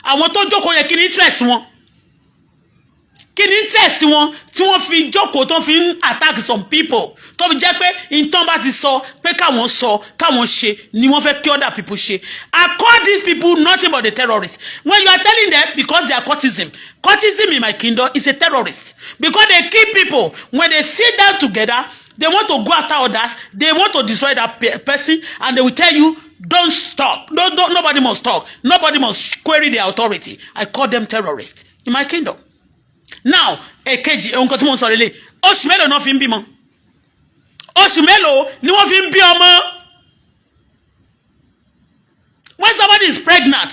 àwọn tó jókòó yẹ kí ni interest wọn kí ni interest wọn tí wọ́n fi jókòó tó fi ń attack some people tó fi jẹ́ pé nǹkan bá ti sọ pé káwọn ṣe ni wọ́n fẹ́ kí other people ṣe. I call these people nothing but the terrorists. When you are telling them because they are cultism in my kingdom is a terrorist because they kill people. When they sit down together they want to go after others, they want to destroy that person, and they will tell you don't stop, nobody must talk, nobody must query the authority. I call them terrorists in my kingdom. Now èkejì nǹkan tí mo sọ lélẹ̀ oṣù mélòó náà fi ń bímọ oṣù mélòó ni wọ́n fi ń bí ọmọ when somebody is pregnant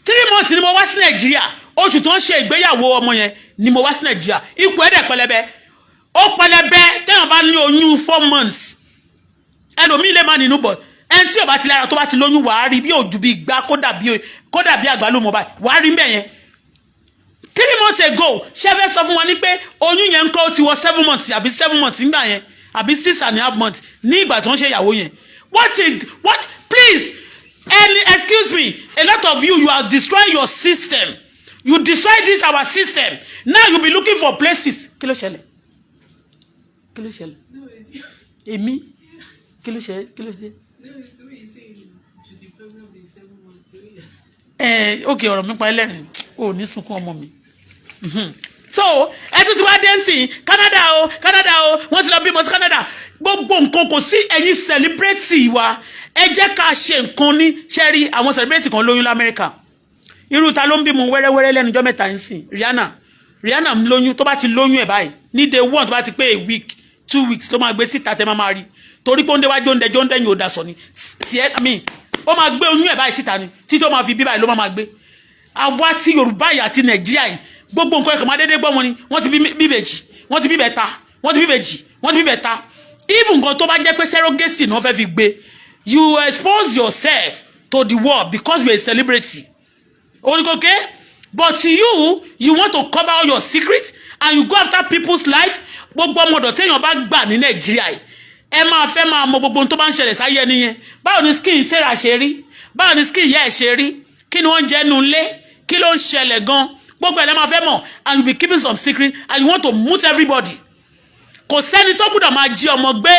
3 months ni mo wá sí Nàìjíríà oṣù tó ń ṣe ìgbéyàwó ọmọ yẹn ni mo wá sí Nàìjíríà ikú ẹ̀dẹ̀ pẹlẹbẹ ó pẹlẹbẹ téèyàn bá ní oyún 4 months ẹlòmíì lè má nínú bọ̀ ẹni tí ò bá ti lára tó bá ti lóyún wàá rí bí òjò bí gbá kó dàbí àgbálùmọ̀ báyìí wàá rí mbẹ̀ yẹn 3 months ago ṣé fẹ́ sọ fún wa ní pé oyún yẹn ń kọ́ ti wọ 7 months àbí 7 months nígbà yẹn àbí 6.5 months ní ìgbà tí wọ́n ṣe ìyàwó yẹn what please excuse me a lot of you are destroying your system you destroy this our system now you be looking for places kí ló ṣẹlẹ̀ èmi kí ló ṣe okay ọ̀rọ̀ mi pa ẹlẹ́rìn ò ní sunkún ọmọ mi so ẹ tún ti wá dé sí Canada o wọ́n ti lọ bímọ sí Canada gbogbo nǹkan kò sí ẹ̀yin celebrate wa ẹ jẹ́ ká ṣe nǹkan ní ṣẹ́rí àwọn celebrate kan lóyún l'Amẹ́ríkà irú ta ló ń bímọ wẹ́rẹ́wẹ́rẹ́ lẹ́nu ọjọ́ mẹ́ta ń sìn Rihanna ń lóyún tó bá ti lóyún ẹ̀ báyìí ní day 1 tó bá ti pé a week 2 weeks ló máa gbé síta tẹ́ máa rí torí pé ó ń déwájú ó ń dẹ́yìn ò dà sọ ni ó máa gbé oyún ẹ̀ báyìí síta ni tí tó máa fi bí báyìí ló máa gbé àwa tí Yorùbá yìí àti Nàìjíríà yìí gbogbo nǹkan ẹ̀kọ́ máa dédé gbọ́ wọn ni wọ́n ti bí bèjì wọ́n ti bí bẹ̀ta wọ́n ti bí bèjì wọ́n ti bí bẹ̀ta even nǹkan tó bá jẹ́ pé surrogacy náà fẹ́ fi gbé you expose yourself to the world because you are a celebrity okay? But you want to cover all your secrets and you go after people's life gbogbo ọmọdọ̀ téèyàn bá gbà ní Nàìjíríà yìí ẹ máa fẹ́ máa mọ gbogbo tó bá ń ṣẹlẹ̀ sáyé ẹni yẹn báwo ni skin Sarah ṣe rí báwo ni skin ìyá ẹ̀ ṣe rí kí ni wọ́n ń jẹ nínú ilé kí ló ń ṣẹlẹ̀ gan gbogbo ẹ̀ lẹ́ máa fẹ́ mọ̀ and you be keeping some secret and you want to mute everybody kò sẹ́ni tó gbọ́dọ̀ máa jí ọmọ gbé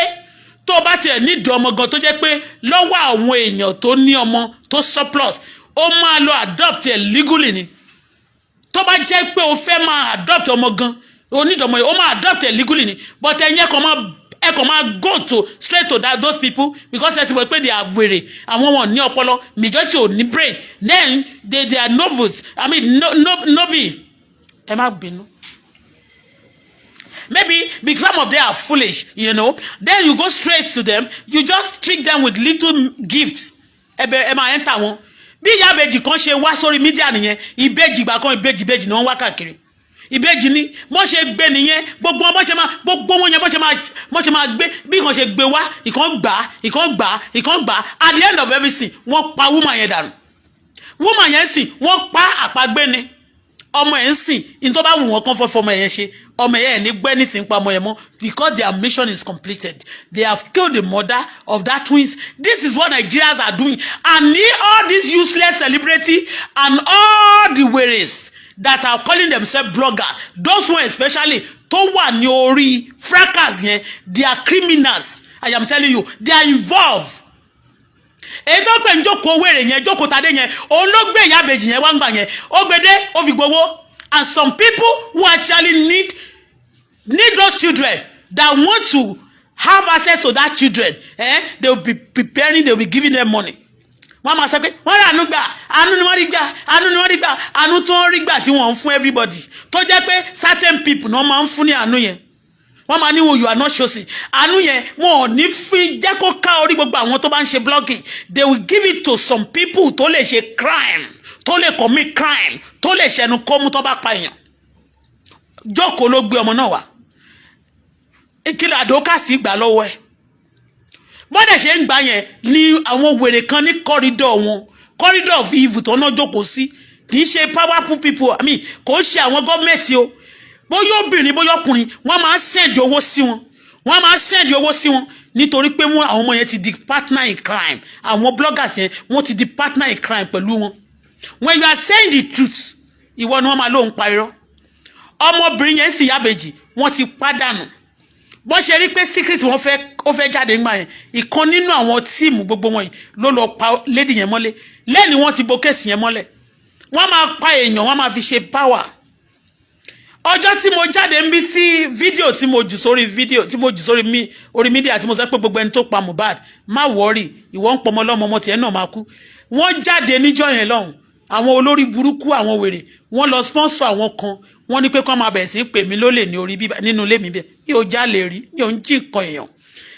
tó bá tiẹ̀ nídìí ọmọ gan tó jẹ́ pé lọ́wọ́ àwọn èèyàn tó ní ọmọ tó surplus ó máa lọ adopt ẹ̀ legally ni tó bá jẹ́ pé o fẹ́ máa adopt ọmọ gan onídọ̀mọ̀ yìí ó máa adopt ẹ̀ legally ni but ẹ̀yin ẹ̀kọ́ máa go to straight to those people because ẹ ti wọ̀ pé they are wèrè àwọn wọn ní ọpọlọ majority ò ní brain then they are novels I mean no be ẹ má bínú maybe because some of them are foolish then you go straight to them you just trick them with little gifts ẹ máa enter wọn bí ìyá ìbejì kan ṣe wá sórí mídíà nìyẹn ìbejì ìgbà kan ìbejì ni wọ́n wá káàkiri ìbejì ni bó ṣe gbé nìyẹn gbogbo wọn yẹn bó ṣe máa gbé bí kan ṣe gbé wá ìkan gbà at the end of everything wọ́n pa woman yẹn dànù woman yẹn sì wọ́n pa àpagbé ni ọmọ ẹ̀ ń sìn in tó bá wù wọ́n kán fọ́ ọmọ yẹn ṣe ọmọ yẹn ní gbẹ́ ní ti ń pa ọmọ yẹn mọ́ because their mission is completed. They have killed the mother of that twins. This is what Nigerians are doing, and all these useless celebrity and all the weres that are calling themselves blogger, those ones especially tó wà ní orí fracas yẹn, they are criminals. I am telling you, they are involved. Èyí tó pè ń jókòó wèrè yẹn, jókòó tadé yẹn, òun ló gbé ìyá àbèjì yẹn wá ń gbà yẹn, ó gbédé, ó fi gbowó. And some people who actually need those children that want to have access to that children, they will be preparing, they will be giving them money. Wọ́n máa sọ pé wọ́n rà àánú gbà, àánú ni wọ́n rí gbà, àánú ni wọ́n rí gbà, àánú tó ń rí gbà tí wọ́n ń fún everybody. Tó jẹ́ pé certain people náà máa ń fún ní àánú yẹn. Wọ́n máa ní wo you are not chosen. Àánú yẹn wọn ò ní fi jẹ́ kó ká orí gbogbo àwọn tó bá ń ṣe blogging. They will give it to some people tó lè ṣe crime, tó lè commit crime, tó lè ṣẹnu kọ́mú tó bá pa èèyàn. Jókòó ló gbé ọmọ náà wá. Ìkìlọ̀ àdókàsí gbà lọ́wọ́ ẹ̀. Bọ́dẹ̀ ṣe ń gbà yẹn ní àwọn wèrè kan ní corridor of evil tó náà jókòó sí. Kì í ṣe powerful people, kò ṣe àwọn gọ́ọ̀mẹ̀ntì o. Bóyá obìnrin bóyá ọkùnrin wọ́n máa send owó sí wọn. Wọ́n máa send owó sí wọn nítorí pé àwọn ọmọ yẹn ti di partner in crime. Àwọn bloggers yẹn wọ́n ti di partner in crime pẹ̀lú wọn. When you are saying the truth, ìwọ ni wọ́n máa lóhùn pa irọ́. Ọmọbìnrin yẹn sì yábèjì wọ́n ti pàdánù. Bọ́n ṣe rí pé secret ó fẹ́ jáde ńgbà yẹn, ìkan nínú àwọn tíìmù gbogbo wọn yìí ló lọ pa lady yẹn mọ́lẹ̀. Lẹ́ni wọ́n ti bo kéèsì yẹn mọ́lẹ̀. Wọ́n máa pa èèyàn, wọ́n máa fi ṣe power. Ọjọ́ tí mo jáde ń bí sí fídíò tí mo jù sórí orí mídíà tí mo sọ pé gbogbo ẹni tó pa Mohbad má wọ́ọ̀rì ìwọ ń pọmọ lọ́mọ ọmọ tiẹ̀ náà máa kú. Wọ́n jáde níjọ́ yẹn lọ́hùn. Àwọn olórí burúkú àwọn wèrè wọ́n lọ sponsor àwọn kan wọ́n ní pé kán máa bẹ̀rẹ̀ sí pè mí lólè ní orí bíbá nínú ilé mi bẹ́ẹ̀ mi ò jalè rí mi ò ń jí nǹkan èèyàn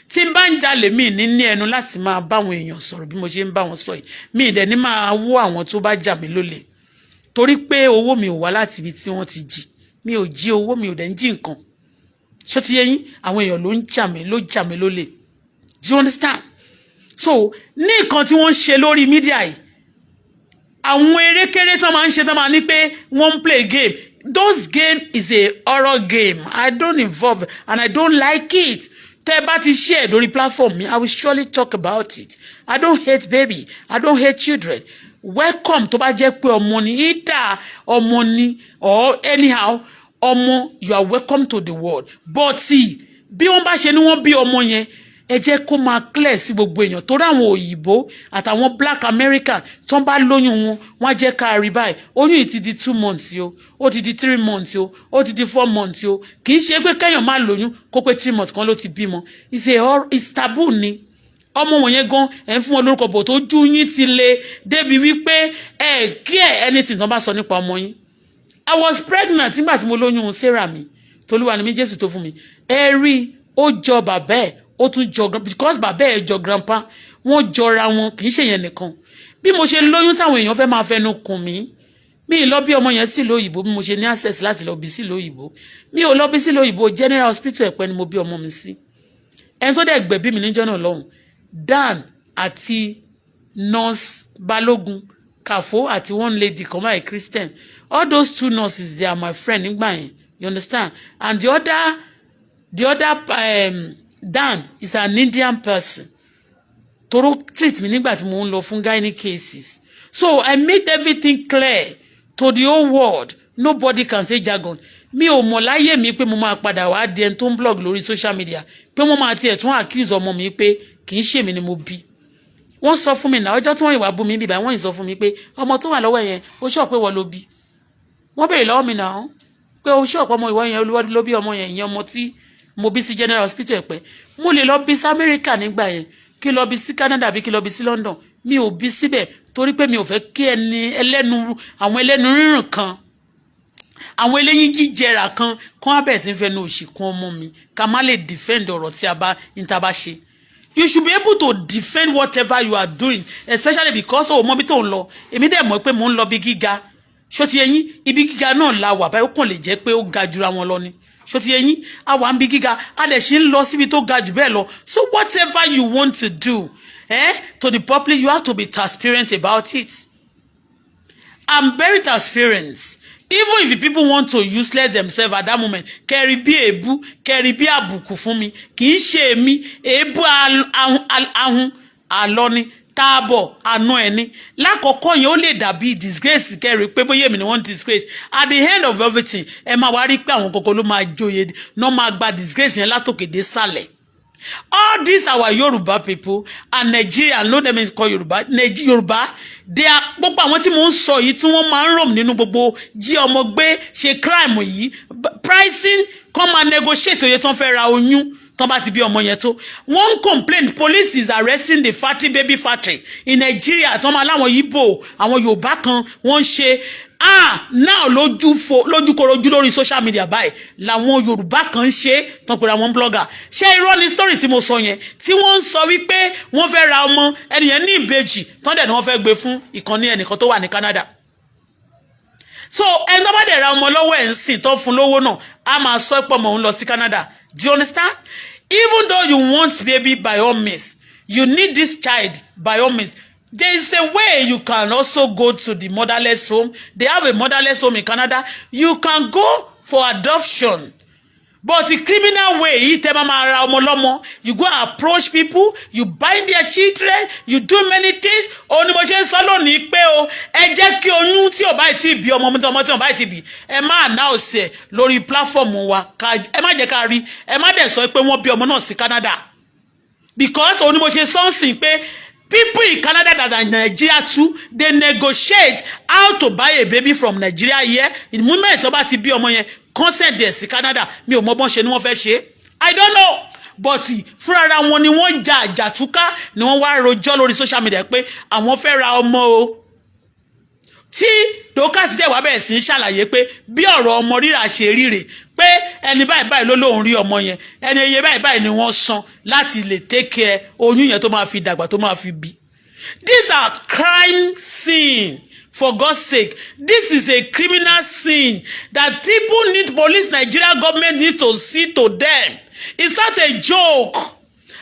tí n bá ń jalè mí ní ẹnu láti máa bá àwọn èèyàn sọ̀rọ̀ bí mo ṣe ń bá wọn sọ yìí mi ì dẹ̀ ní máa wó àwọn tó bá jà mí lólè torí pé owó mi ò wá láti ibi tí wọ́n ti jí mi ò jí owó mi ò dẹ̀ ń jí nǹkan ṣó ti yé yín àwọn èèyàn ló jà mí lólè do you understand so ní nǹkan tí wọ́n ń ṣe lórí mídíà yìí àwọn erékeré tó máa ń ṣe tó máa ní pé wọ́n play game those game is a horror game I don't involve and I don't like it tẹ́ bá ti share lórí platform mi I will surely talk about it I don't hate baby I don't hate children welcome tó bá jẹ́ pé ọmọ ni either ọmọ ni or anyhow ọmọ you are welcome to the world but bí wọ́n bá ṣe ni wọ́n bí ọmọ yẹn ẹ jẹ́ kó máa clear sí gbogbo èèyàn torí àwọn òyìnbó àtàwọn black America tó ń bá lóyún wọn wọ́n á jẹ́ ká rí báyìí oyún yìí ti di 2 months o ó ti di 3 months o ó ti di 4 months o kì í ṣe pé kéèyàn máa lóyún kó pé 3 months kan ló ti bímọ it's taboo ni ọmọ wọn yẹn gan ẹ ń fún wọn lórúkọ bò tó jú yín ti le débi wípé ẹ care anything tó bá sọ nípa ọmọ yín I was pregnant nígbà tí mo lóyún Sarah mi tolúwa ni mi Jésù tó fún mi ẹ rí ó jọ bàbá ẹ ó tún jọ because bàbá ẹ jọ grandpa wọ́n jọra wọn kì í ṣe yẹn nìkan bí mo ṣe lóyún táwọn èèyàn fẹ́ máa fẹnu kùn mí mi ì lọ bí ọmọ yẹn sí lóyìnbó bí mo ṣe ní access láti lọ bí sí lóyìnbó mi ò lọ bí sí lóyìnbó General Hospital Ẹ̀pẹ́ ni mo bí ọmọ mi sí ẹni tó dẹ̀ gbẹ̀bí mi níjọ́ náà lọ́hùn Dan àti nurse Balógun Kàfó àti one lady kan báyìí Christian all those 2 nurses they are my friend nígbà yẹn you understand and the other Dan is an Indian person toro treat me nígbà tí mo ń lọ fún gynae cases so I made everything clear to the whole world nobody can say jargon mi ò mọ̀ láyé mi pé mo máa padà wá di ẹni tó ń blog lórí social media pé wọ́n máa tiẹ̀ tún accuse ọmọ mi pé kì í ṣèmi ni mo bí wọ́n sọ fún mi náà ọjọ́ tí wọ́n ìwà bú mi bíbá wọ́n yìí sọ fún mi pé ọmọ tó wà lọ́wọ́ yẹn ó ṣọ́ pé wọ́n ló bí wọ́n béèrè lọ́wọ́ mi náà pé ó ṣọ́ pé ọmọ ìwọ yẹn ló bí ọmọ yẹn ìyẹn ọmọ tí mo bí sí General Hospital Ẹ̀pẹ́ mo lè lọ bí sí America nígbà yẹn kí lọ bí sí Canada bí kí lọ bí sí London mi ò bí síbẹ̀ torí pé mi ò fẹ́ kí àwọn ẹlẹ́nu rírùn kan àwọn eléyín jíjẹrà kan á bẹ̀rẹ̀ sí fẹ́nu òṣìkún ọmọ mi ká má lè defend ọ̀rọ̀ tí a bá ṣe you should be able to defend whatever you are doing especially because o mọ bí tó ń lọ èmi dẹ̀ mọ̀ pé mò ń lọ bí gíga ṣó ti ẹ̀yin ibi gíga náà la wà báyìí ó kàn lè jẹ́ pé ó ga jura wọn lọ ni ṣó ti ẹ̀yin a wà ń bí gíga a dẹ̀ ṣe ń lọ síbi tó ga jù bẹ́ẹ̀ lọ so whatever you want to do to the public you have to be transparent about it I'm very transparent Even if the people want to useless themselves at that moment, carry bí èébú, carry bí àbùkù fún mi, kì í ṣe èmi, èébú ahun àlọ́ni, táàbọ̀ àná ẹni. Lákọ̀ọ́kọ́ yẹn ó lè dàbí disgrace kẹ́rì pé bóyá èmi ni wọ́n disgrace. At the end of everything, ẹ máa wá rí pé àwọn kọ̀ọ̀kan ló máa joyè, náà máa gba disgrace yẹn látòkè dé sàlẹ̀. All these our Yoruba people and Nigeria, no them is called Yoruba. Yoruba, they are gbogbo àwọn tí mo ń sọ yìí tí wọ́n máa ń ròm nínú gbogbo jí ọmọ gbé ṣe crime yìí, pricing come and negotiate oye tán fẹ́ ra oyún tán bá ti bí ọmọ yẹn tó. One complaint, police is arresting the factory baby factory in Nigeria. Tán máa láwọn Igbo, àwọn Yorùbá kan wọ́n ń ṣe now lójúkorojú lórí social media báyìí làwọn Yorùbá kan ń ṣe tán pé àwọn blogger ṣé irọ́ ni story tí mo sọ yẹn tí wọ́n ń sọ wípé wọ́n fẹ́ ra ọmọ ẹnìyẹn ní ìbejì tán dẹ̀ ni wọ́n fẹ́ gbé fún ìkànnì ẹnìkan tó wà ní Canada. So ẹni tó bá dẹ̀ ra ọmọ lọ́wọ́ ẹ̀ ń sìn tó fún lówó náà a máa sọ pé ọmọ òun lọ sí Canada. Do you understand? Even though you want baby by all means, you need this child by all means. There is a way you can also go to the motherless home. They have a motherless home in Canada. You can go for adoption. But the criminal way, you go approach people, you bind their children, you do many things. Oni mo ṣe sọ lónìí pé o, ẹ jẹ́ kí oyún tí ó bá ti bí ọmọ tí ó bá ti bí, ẹ má announce lórí platform wa, ẹ má jẹ́ ká rí, ẹ má dẹ̀ sọ pé wọ́n bí ọmọ náà sí Canada. Because oni mo ṣe sọ pé people in Canada that are in Nigeria too, they negotiate how to buy a baby from Nigeria here. In the moment tó bá ti bí ọmọ yẹn, consent there sí Canada. Mi ò mọ bọ́n ṣe ni wọ́n fẹ́ ṣe. I don't know. But fúnra wọn ni wọ́n jà àjàtúká ni wọ́n wá rojọ́ lórí social media pé àwọn fẹ́ ra ọmọ o. Tí Dorcas dẹ̀ wá bẹ̀rẹ̀ sí ń ṣàlàyé pé bí ọ̀rọ̀ ọmọ rírà ṣe ríre pé ẹni báyìí ló lóun rí ọmọ yẹn, ẹni iye báyìí ni wọ́n san láti lè take care oyún yẹn tó máa fi dàgbà tó máa fi bí. These are crime scene. For God's sake, this is a criminal sin that people need, police, Nigeria government needs to see to them. It's not a joke.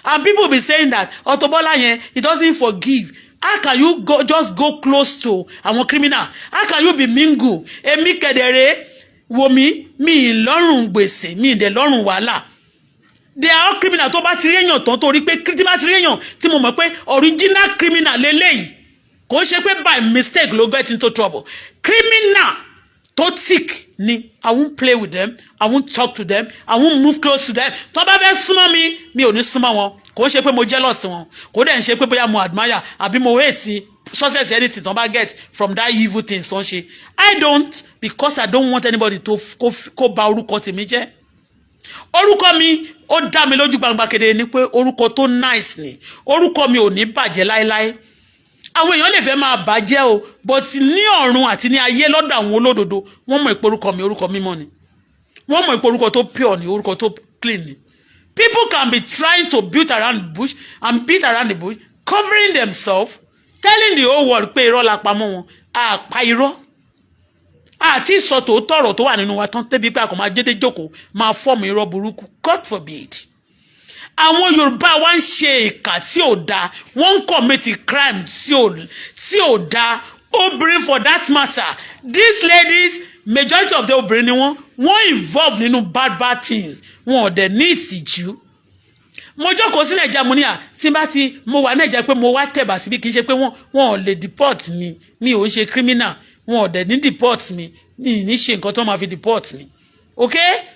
And people be saying that Auto-Bola yẹn, he doesn't forgive. How can you just go close to àwọn criminal? How can you be mingle? Èmi kedere wo mi lọ́rùn gbèsè, mi dẹ̀ lọ́rùn wàhálà. They are all criminal tó bá ti rí èèyàn tán torí pé tí bá ti rí èèyàn tí mo mọ̀ pé original criminal lélẹ́yìí. Kò ṣe pé by mistake ló get into trouble. Criminal tó thick ni. I won't play with them. I won't talk to them. I won't move close to them. Tó bá fẹ́ súnmọ́ mi ò ní súnmọ́ wọn. Kò ṣe pé mo jealous wọn. Kò dẹ̀ ń ṣe pé bóyá mo admire àbí mo hate success anything tó bá get from that evil things tó ń ṣe. I don't, because I don't want anybody to kó ba orúkọ tèmi jẹ́. Orúkọ mi ó dá mi lójú gbangba kedere ni pé orúkọ tó nice ni. Orúkọ mi ò ní bàjẹ́ láéláé. Àwọn èèyàn lè fẹ́ máa bàjẹ́ o, but ní ọ̀run àti ní ayé lọ́dọ̀ àwọn olódodo wọ́n mọ̀ pé orúkọ mi orúkọ mímọ́ ni. Wọ́n mọ̀ pé orúkọ tó pure ni, orúkọ tó clean ni. People can be trying to beat around the bush and beat around the bush, covering themselves, telling the whole world pé irọ́ la pamọ́ wọn. Àpá irọ́. Àti ìsọ tòótọ́ ọ̀rọ̀ tó wà nínú wa tán tẹ́bí pé àkọ́ máa dédé jókòó máa fọ́ọ̀mù irọ́ burúkú. God forbid. Àwọn Yorùbá wa ń ṣe ìkà tí ò dáa, wọ́n ń commit crime tí ò dáa. Obìnrin for that matter, these ladies, majority of the obìnrin ni wọ́n involved nínú bad things. Wọ́n ò dẹ̀ ní ìtìjú. Mo jókòó sí Nàìjíríà mo ní tí bá ti mo wà Nàìjíríà pé mo wá tẹ̀bà síbí kì í ṣe pé wọ́n ò lè deport mi. Mi ò ń ṣe criminal. Wọ́n ò dẹ̀ ní deport mi. Mi ní ṣe nǹkan tó máa fi deport mi. Okay?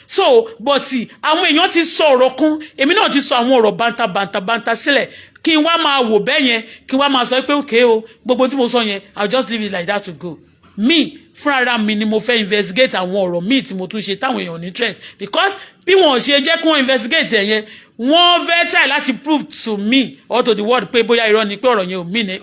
So but àwọn èèyàn ti sọ ọ̀rọ̀ kan, èmi náà ti sọ àwọn ọ̀rọ̀ banta sílẹ̀ kí n wá máa wò bẹ́ẹ̀ yẹn kí n wá máa sọ pé okay o gbogbo tí mo sọ yẹn I'll just leave it like that to go. Me fúnra mi ni mo fẹ́ investigate àwọn ọ̀rọ̀ míì tí mo tún ṣe táwọn èèyàn ní interest, because bí wọn ò ṣe jẹ́ kí wọ́n investigate ẹ̀ yẹn wọ́n fẹ́ try láti prove to me or to the world pé bóyá irọ́ ni pé ọ̀rọ̀ yẹn ò mean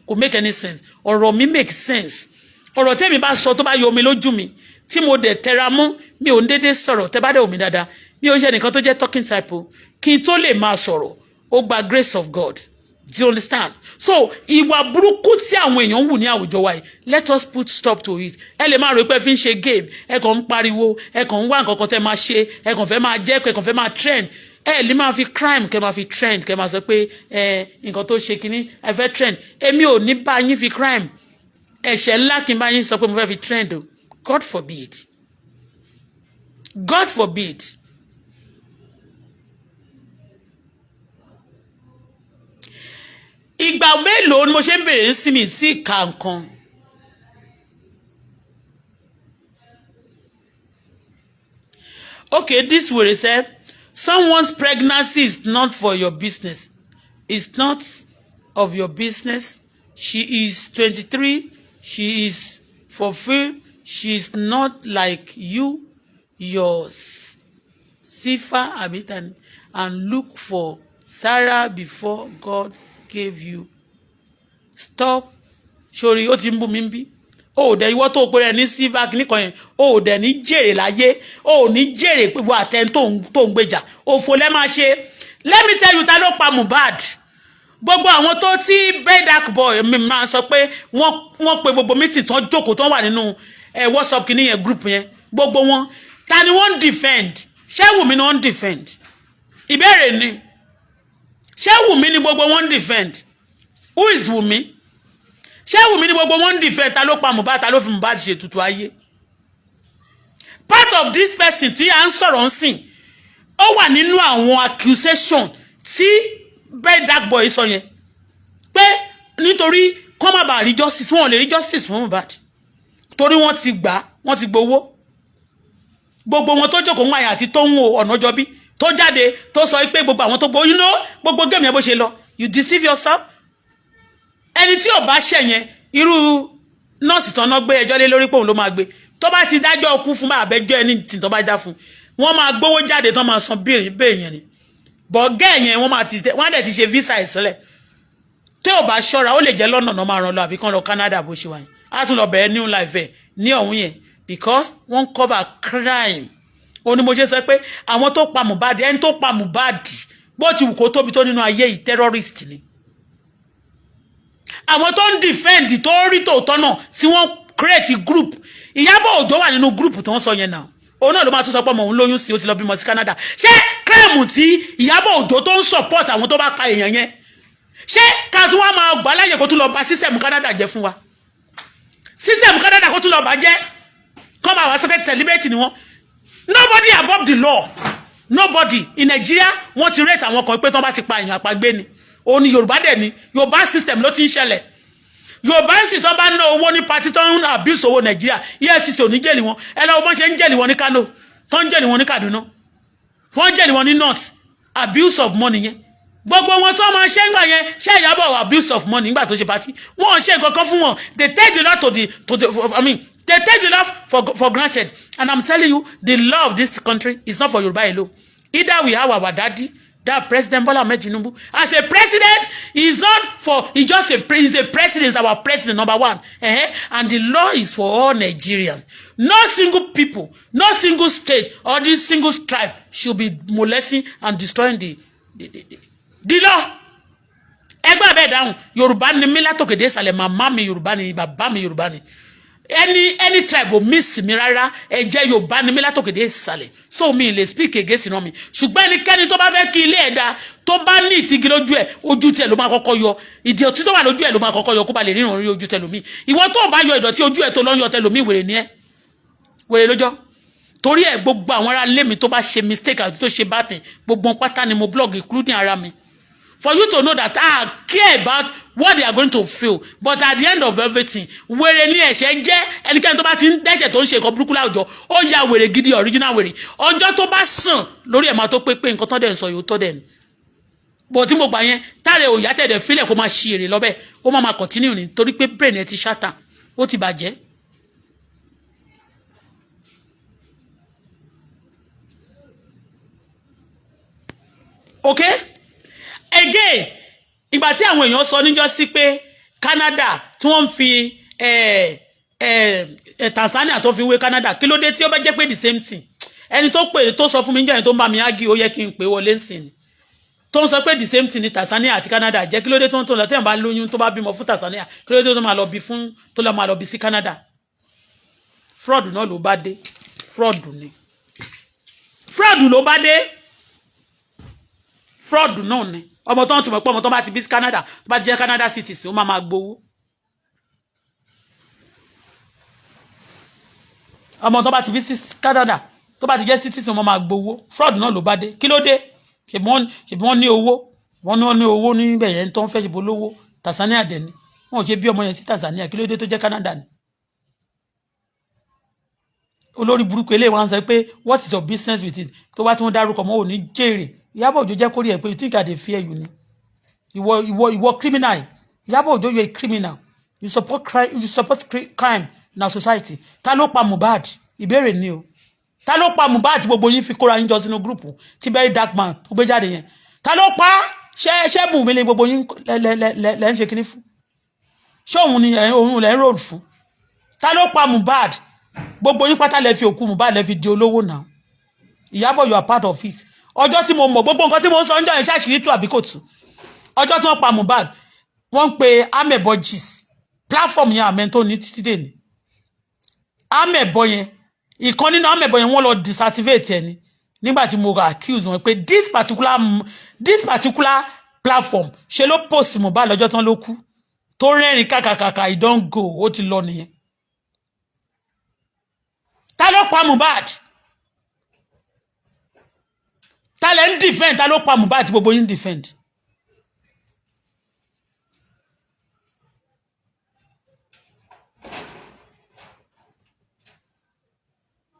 kò make any sense. Ọ̀rọ̀ mi make sense. Ọ̀rọ̀ tẹ́mi bá sọ tó bá yọ omi lójú mi tí mo dẹ̀ tẹra mọ́ mi ò ń dédé sọ̀rọ̀ tẹ́ bá dẹ̀ omi dáadáa bí ó ń ṣe nìkan tó jẹ́ talking type o kí n tó lè máa sọ̀rọ̀ ó gba grace of God. Do you understand? So ìwà burúkú tí àwọn èèyàn ń wù ní àwùjọ wa yìí, let us put stop to it. Ẹ lè máa rò pé fi ń ṣe game, ẹ kàn ń pariwo, ẹ kàn ń wá nǹkan kan tẹ́ máa ṣe, ẹ kàn fẹ́ máa jẹ́, ẹ kàn fẹ́ máa trend. Ẹ lè máa fi crime kẹ́ máa fi trend, kẹ́ máa sọ pé nǹkan tó ṣe kinní ẹ fẹ́ trend. Èmi ò ní bá yín fi crime. Ẹ̀ṣẹ̀ ńlá kí n bá yín sọ pé mo fẹ́ fi trend o. God forbid. God forbid. Ìgbà mélòó ni mo ṣe ń bèrè sí mi sí kankan. Okay, this will say someone's pregnancy is not for your business. It's not of your business. She is 23. She is fulfilled. She is not like you, your Sifa habitant, and look for Sarah before God gave you. Stop. Sorry, ó ti ń bú mi bí. Ó dẹ̀ ìwọ tó pé ní Sifa nìkan yẹn. Ó dẹ̀ ní jèrè láyé. Ó ní jèrè pé wo aten tó ń gbèjà. Òfò lẹ máa ṣe. Let me tell you ta ló pa Mohbad. Gbogbo àwọn tó tí Bedak boy mi máa sọ pé wọ́n pe gbogbo meeting tán jókòó tán wà nínú WhatsApp kini yẹn group yẹn. Gbogbo wọn ta ni wọ́n defend. Ṣé Wùmí ni wọ́n defend? Ìbéèrè ni. Ṣé Wùmí ni gbogbo wọn defend? Who is Wùmí? Ṣé Wùmí ni gbogbo wọn defend ta ló pa Mohbad ta ló fi Mohbad ṣe tutù ayé? Part of this person tí à ń sọ̀rọ̀ ńsìn ó wà nínú àwọn accusation tí Bedak boy sọ yẹn pé nítorí kó má bàa rí justice wọn lè rí justice fún Mohbad torí wọ́n ti gbà wọ́n ti gbowó gbogbo wọn tó jókòó ńwáyà àti tó ń wo ọ̀nà jọ bí tó jáde tó sọ pé gbogbo àwọn tó gbowó you know gbogbo game yẹn bó ṣe lọ you deceive yourself ẹni tí ò bá ṣẹ̀ yẹn irú nọ́ọ̀sì tán náà gbé ẹjọ́ lé lórí pé òun ló máa gbé tó bá ti dájọ́ kú fún bá àbẹ́jọ́ ẹni tí tó bá dá fún wọ́n máa gbowó jáde tán máa san bẹ́ẹ̀ yẹn ni bọ̀gẹ́ yẹn wọ́n dẹ̀ ti ṣe visa ìsílẹ̀ tí ò bá ṣọ́ra ó lè jẹ́ lọ́nà náà máa ràn lọ àbí kán lọ Canada bó ṣe wà yẹn á tún lọ bẹ̀rẹ̀ new life ẹ̀ ní ọ̀hún yẹn because wọ́n cover crime ó ní mo ṣe sọ pé àwọn tó pa Mohbad ẹni tó pa Mohbad bó ti wù kó tóbi tó nínú ayé yìí terrorist ni àwọn tó ń defend tó rí tòótọ́ náà tí wọ́n create group Ìyábọ̀ Òjó wà nínú group tó ń sọ yẹn náà òun náà ló máa tún sọ pé ọmọ òun lóyún sí ó ti lọ bímọ sí Canada ṣé crime tí Ìyábọ̀ Òjó tó ń support àwọn tó bá pa èèyàn yẹn ṣé ká tún wá máa gbà láyè kó tún lọ bà system Canada jẹ́ fún wa system Canada kó tún lọ bà jẹ́ kó máa wá sẹ́fẹ́ celebrate ni wọ́n nobody above the law nobody in Nigeria wọ́n ti rate àwọn kan pé tán bá ti pa èèyàn àpagbé ni òun ni Yorùbá dẹ̀ ni Yorùbá system ló ti ń ṣẹlẹ̀ Yorùbá sì tó bá ná owó ní party tó ń abuse owó Nàìjíríà EFCC ò ní jẹ́lì wọn ẹ lọ́wọ́ bọ́n ṣe ń jẹ́lì wọn ní Kano tó ń jẹ́lì wọn ní Kaduna wọ́n jẹ́lì wọn ní North abuse of money yẹn gbogbo wọn tó máa ṣe ń gbà yẹn ṣé Ìyábọ̀ abuse of money nígbà tó ṣe party wọ́n ṣe nǹkan kan fún wọn they take the law they take the law for granted and I'm telling you the law of this country is not for Yorùbá alone either we have our daddy that President Bola Ahmed Tinubu as a president is not for he's a president is our president number one and the law is for all Nigerians no single people no single state or this single tribe should be molesting and destroying the law ẹgbẹ́ abẹ́ dáhùn Yorùbá ni mí látòkèdè ìsàlẹ̀ màmá mi Yorùbá ni bàbá mi Yorùbá ni any tribe ò miss mi rárá ẹ̀jẹ̀ Yorùbá ni mí látòkèdè ìsàlẹ̀ so mi lè speak against mi ṣùgbọ́n ẹnikẹ́ni tó bá fẹ́ kí ilé ẹ̀dá tó bá ní ìtìgì lójú ẹ̀ ojú tiẹ̀ ló máa kọ́kọ́ yọ ìdí ọtí tó wà lójú ẹ̀ ló máa kọ́kọ́ yọ kó ba lè ríran orí ojú tẹlòmí ìwọ tó bá yọ ìdọ̀tí ojú ẹ̀ tó lọ́ yọ tẹlòmí wèrè ni ẹ́ wèrè lójọ́ torí ẹ̀ gbogbo àwọn ará ilé mi tó bá ṣe mistake àti tó ṣe bàtẹ̀ gbogbo pátá ni mo blog including ara mi for you to know that I care about what they are going to feel but at the end of everything wèrè ni ẹ̀ṣẹ̀ jẹ́ ẹnikẹ́ni tó bá ti ń dẹ́ṣẹ̀ tó ń ṣe nǹkan burúkú láwùjọ ó ya wèrè gidi original wèrè ọjọ́ tó bá sàn lórí ẹ̀ máa tó pé nǹkan tó dẹ̀ ń sọ yóò tó dẹ̀ ni bó tí mo gbà yẹn táre òyà tẹ̀dẹ̀ fílẹ̀ kó máa ṣi èrè lọ́bẹ̀ ó máa continue ni torí pé brain ẹ̀ ti shatter ó ti bàjẹ́. Okay? Again ìgbà tí àwọn èèyàn sọ níjọ́ sí pé Canada tí wọ́n fi Tanzania tó fi wé Canada kí ló dé tí ó bá jẹ́ pé the same thing ẹni tó pè tó sọ fún mi níjọ́ ẹni tó ń bá mi ági ó yẹ kí n pè wọlé nsìn ni tó ń sọ pé the same thing ní Tanzania àti Canada jẹ́ kí ló dé tó ń tó lọ tẹ́yàn bá lóyún tó bá bímọ fún Tanzania kí ló dé tó máa lọ bí fún tó lọ máa lọ bí sí Canada fraud náà ló bá dé fraud ni fraud ló bá dé fraud náà ni ọmọ tó ń tún mọ̀ pé ọmọ tó bá ti bí sí Canada tó bá jẹ́ Canada citizen ó máa gbowó ọmọ tó bá ti bí sí Canada tó bá ti jẹ́ citizen wọn máa gbowó fraud náà ló bá dé kí ló dé ṣe wọ́n ní owó wọ́n ní owó níbẹ̀ yẹn tó ń fẹ́ ṣe bó lówó Tanzania dẹ̀ ni wọn ò ṣe bí ọmọ yẹn sí Tanzania kí ló dé tó jẹ́ Canada ni olórí burúkú eléyìí wọn sọ pé what is your business with it tó bá tí wọ́n dárúkọ mọ́ ò ní jèrè Ìyábọ̀ Òjó jẹ́ kórìí ẹ̀ pé you think I dey fear you ni ìwọ criminal Ìyábọ̀ Òjó you a criminal you support crime in our society ta ló pa Mohbad ìbéèrè ni o ta ló pa Mohbad gbogbo yín fi kóra yín jọ sínú gúrùpù tí very dark man tó gbé jáde yẹn ta ló pa ṣe bù mí lé gbogbo yín lẹ́ ń ṣe kinní fún ṣé òun ni òun lẹ́ ń rò fún ta ló pa Mohbad gbogbo yín pátá lẹ́ fi òkú Mohbad lẹ́ fi di olówó náà Ìyábọ̀ you are part of it ọjọ́ tí mo mọ̀ gbogbo nǹkan tí mo ń sọ ń jọ yẹn ṣàṣírí tú àbí kò tú ọjọ́ tí wọ́n pa Mohbad wọ́n ń pe amẹ̀bọ gist platform yẹn àmẹ́ tó ní títí dé ni amẹ̀bọ yẹn ìkan nínú amẹ̀bọ yẹn wọ́n lọ deactivate ẹni nígbà tí mo accuse wọn pé this particular platform ṣe ló post Mohbad lọ́jọ́ tán ló kú tó rẹ́rìn kàkàkàkà I don go ó ti lọ nìyẹn ta ló pa Mohbad ta lẹ ń defend ta ló pa Mohbad gbogbo yín defend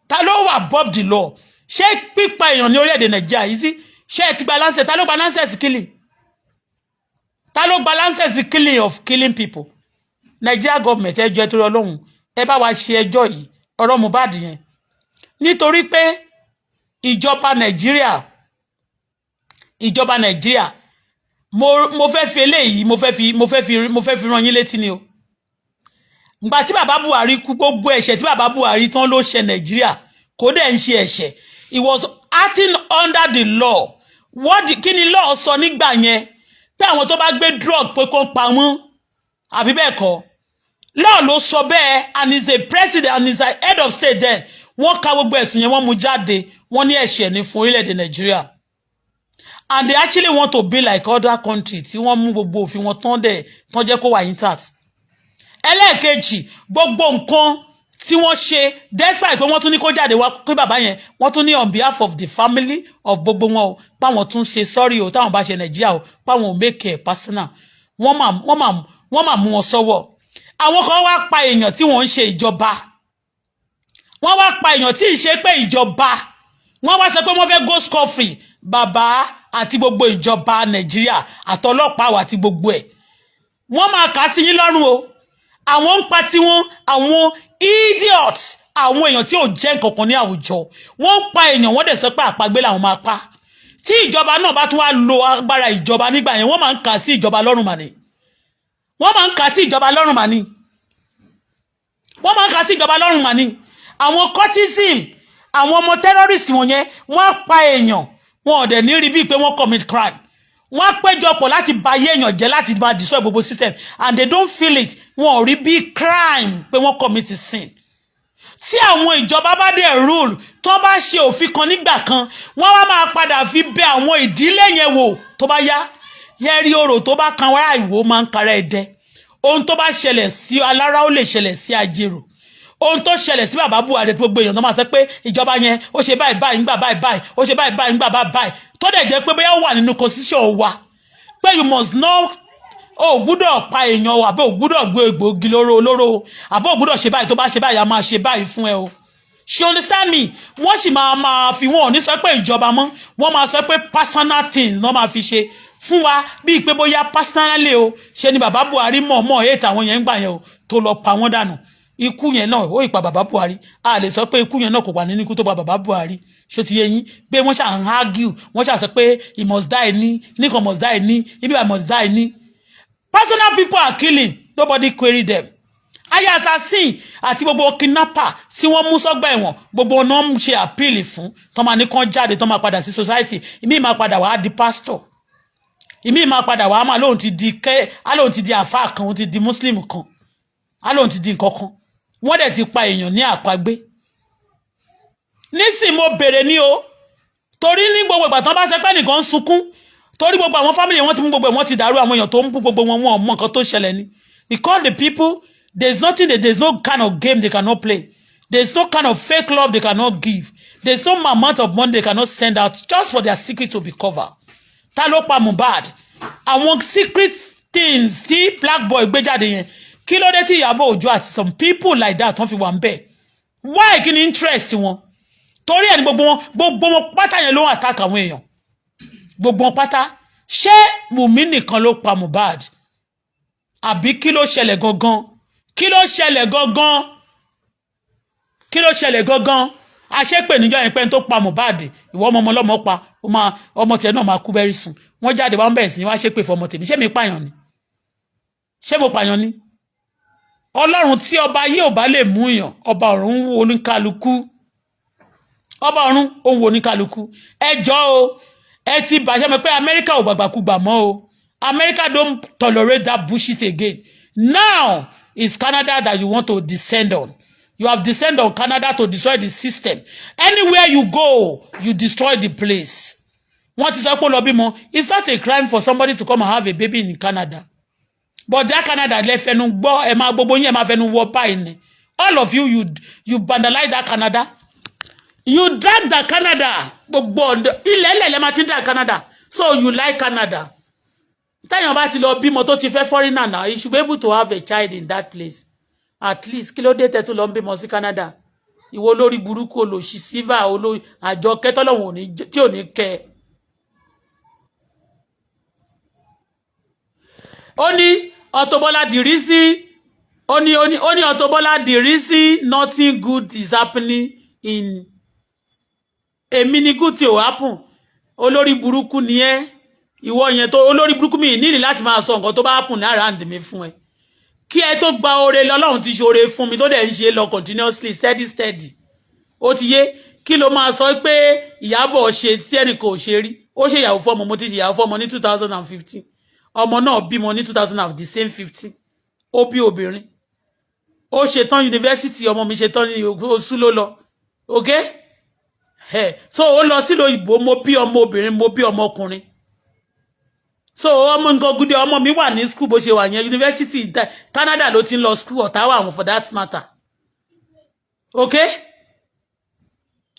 ta ló wà above the law ṣé pípa èèyàn ní orílẹ̀-èdè Nàìjíríà yìí sí ṣé ẹ ti gba lancet ta ló gba lancet killing ta ló gba lancet killing of killing people Nigeria government ẹjọ́ ẹ torí Ọlọ́run ẹ bá wa ṣe ẹjọ́ yìí ọ̀rọ̀ Mohbad yẹn nítorí pé ìjọba Nàìjíríà mo fẹ́ fi eléyìí mo fẹ́ fi rán yín létí ni o ngbà tí bàbá Buhari kú gbogbo ẹ̀ṣẹ̀ tí bàbá Buhari tán ló ṣe Nàìjíríà kò dẹ̀ ń ṣe ẹ̀ṣẹ̀ he was acting under the law kí ni law sọ nígbà yẹn pé àwọn tó bá gbé drug pé kó pa wọ́n àbí bẹ́ẹ̀ kọ́ law ló sọ bẹ́ẹ̀ and is a president and is a head of state then wọ́n ka gbogbo ẹ̀sùn yẹn wọ́n mú jáde wọ́n ní ẹ̀ṣẹ̀ ní fún orílẹ̀-èdè Nàìjíríà and they actually want to be like other country tí wọ́n mú gbogbo òfin wọn tán jẹ́ kó wà intact ẹlẹ́ẹ̀kejì gbogbo nǹkan tí wọ́n ṣe despite pé wọ́n tún ní kó jáde wá pé bàbá yẹn wọ́n tún ní on behalf of the family of gbogbo wọn o páwọn tún ṣe sorry o táwọn bá ṣe Nàìjíríà o páwọn ò make it personal wọ́n máa mú wọn sọ́wọ́ àwọn kan wá pa èèyàn tí wọ́n ń ṣe ìjọba wọ́n wá pa èèyàn tí ì ṣe pé ìjọba wọ́n wá sọ pé wọ́n fẹ́ go scot free bàbá àti gbogbo ìjọba Nàìjíríà àtọlọ́pàá àti gbogbo ẹ̀ wọ́n máa kà sí yín lọ́rùn o àwọn ń pa tiwọn àwọn idiots àwọn èèyàn tí ò jẹ́ nǹkan kan ní àwùjọ wọ́n ń pa èèyàn wọ́n dẹ̀ sọ pé àpagbé làwọn máa pa tí ìjọba náà bá tún wá lo agbára ìjọba nígbà yẹn wọ́n máa ń kà sí ìjọba lọ́rùn màní wọ́n máa ń kà sí ìjọba lọ́rùn màní wọ́n máa ń kà sí ìjọba lọ́rùn màní àwọn cultism àwọn ọmọ terrorist wọ̀nyẹn wọ́n pa èèyàn wọn ò dẹ̀ ní rí bíi pé wọ́n commit crime wọ́n péjọpọ̀ láti ba ayé èèyàn jẹ́ láti máa destroy gbogbo system and they don't feel it wọn ò rí bí crime pé wọ́n commit sin tí àwọn ìjọba bá dẹ̀ rule tó bá ṣe òfin kan nígbà kan wọ́n wá máa padà fi bẹ àwọn ìdílé yẹn wò tó bá yá yẹ́rí ọ̀rọ̀ tó bá kan wárá ìwò máa ń kara ẹ̀dẹ́ ohun tó bá ṣẹlẹ̀ sí alára ó lè ṣẹlẹ̀ sí ajérò ohun tó ṣẹlẹ̀ sí bàbá Buhari gbogbo èèyàn tó máa sọ pé ìjọba yẹn ó ṣe báyìí báyìí ńgbà báyìí báyìí ó ṣe báyìí báyìí ńgbà báyìí tó dẹ̀ jẹ́ pé bóyá ó wà nínú constitution wa pé you must know ó gbúdọ̀ pa èèyàn o àbí ó gbúdọ̀ gbé egbòogi olóró àbí ó gbúdọ̀ ṣe báyìí tó bá ṣe báyìí a máa ṣe báyìí fún ẹ o she understand me wọ́n sì máa fi wọn ò ní sọ pé ìjọba mọ́ wọ́n máa sọ pé personal things náà máa fi ṣe fún wa bíi pé bóyá personally o ṣe ni bàbá Buhari mọ̀ hate àwọn yẹn ń gbà yẹn o tó lọ pa wọ́n dànù ikú yẹn náà ó ìpa bàbá Buhari a lè sọ pé ikú yẹn náà kò wà nínú ikú tó pa bàbá Buhari ṣó ti yé yín pé wọ́n ṣà ń argue wọ́n ṣà sọ pé he must die ní nìkan must die ní ibi I must die ní personal people are killing nobody query them ayé assassin àti gbogbo kidnapper tí wọ́n mú sọ́gbà ẹ̀wọ̀n gbogbo náà ń ṣe appeal fún tó máa ní kán jáde tó máa padà sí society ìmí máa padà wá di pastor ìmí máa padà wá máa lóun ti di àfáà kan òun ti di muslim kan alóhun ti di nǹkan kan wọ́n dẹ̀ ti pa èèyàn ní àpagbé nísìn mo bèrè ní o torí ní gbogbo ìgbà tán bá ṣe pé nìkan ń sunkún torí gbogbo àwọn family wọn ti mú gbogbo wọn ti dàrú àwọn èèyàn tó ń bú gbogbo wọn wọn mọ nǹkan tó ṣẹlẹ̀ ni because the people there's no kind of game they cannot play There's no kind of fake love they cannot give. There's no amount of money they cannot send out just for their secret to be covered. Ta ló pa Mohbad. Àwọn secret things tí Black Boy gbé jáde yẹn. Kí ló dé tí Ìyábọ̀ Òjó àti some people like that wọ́n fi wà ńbẹ̀. Why kí ni interest wọn? Torí ẹni gbogbo wọn pátá yẹn ló ń attack àwọn èèyàn. Gbogbo wọn pátá. Ṣé Wùmí nìkan ló pa Mohbad? Àbí kí ló ṣẹlẹ̀ gangan? Kí ló ṣẹlẹ̀ gangan? Kí ló ṣẹlẹ̀ gangan? Àṣepè níjọ́ yẹn pé tó pa Mohbad, ìwọ ọmọ ọlọ́mọ pa, ọmọ tiẹ̀ náà máa kú very soon. Wọ́n jáde wá ń bẹ̀rẹ̀ sí wá ṣépè fún ọmọ tèmi. Ṣé mi pààyàn ni? Ṣé mo pààyàn ni? Ọlọ́run tí ọba ayé ò bá lè mú yàn, ọba ọ̀run ń wo oníkálukú. Ọba ọ̀run ó ń wo oníkálukú. Ẹ jọ̀ọ́ o, ẹ ti bàjẹ́ mi pé America ò gbàgbàkúgbà mọ́ o. America don't tolerate that bullshit again. Now it's Canada that you want to descend on. You have descended on Canada to destroy the system. Anywhere you go, you destroy the place. Wọ́n ti sọ pé lọ bímọ. It's not a crime for somebody to come and have a baby in Canada. But that Canada lẹ fẹnu gbọ́ ẹ máa gbogbo yín ẹ máa fẹnu wọ báyìí ni. All of you vandalize that Canada. You drag that Canada. Gbogbo ilẹ̀ lẹ máa ti drag Canada. So you like Canada. Táyọ̀ bá ti lọ bímọ tó ti fẹ́ foreigner now, you should be able to have a child in that place. At least kí ló dé tẹ́ tó lọ bímọ sí Canada. Ìwọ lórí burúkú olóṣì silver olórí àjọ kẹtọ́lọ́hún tí ò ní kẹ́. Ó ní Auto-Bola the reason ó ní Auto-Bola the reason nothing good is happening in èmi ni good tí ò happen. Olórí burúkú ni ẹ́. Ìwọ yẹn tó olórí burúkú mi ní láti máa sọ nǹkan tó bá happen ní around mi fún ẹ. Kí ẹ tó gba oore lọ́lọ́run ti ṣoore fún mi tó dẹ̀ ń ṣe lọ continuously steady. Ó ti yé kí ló máa sọ pé Ìyábọ̀ ṣe tí ẹnì kò ṣe rí. Ó ṣe ìyàwó fọ́mọ mo ti ṣe ìyàwó fọ́mọ ní 2015. Ọmọ náà bímọ ní 2015. Ó bí obìnrin. Ó ṣe tán university ọmọ mi ṣe tán ní oṣù ló lọ. Okay? So ó lọ sílò ìbò mo bí ọmọ obìnrin mo bí ọmọ ọkùnrin. So ọmọ nǹkan gúdẹ ọmọ mi wà ní school bó ṣe wà yẹn university Canada ló ti ń lọ school Ottawa àwọn for that matter. Okay?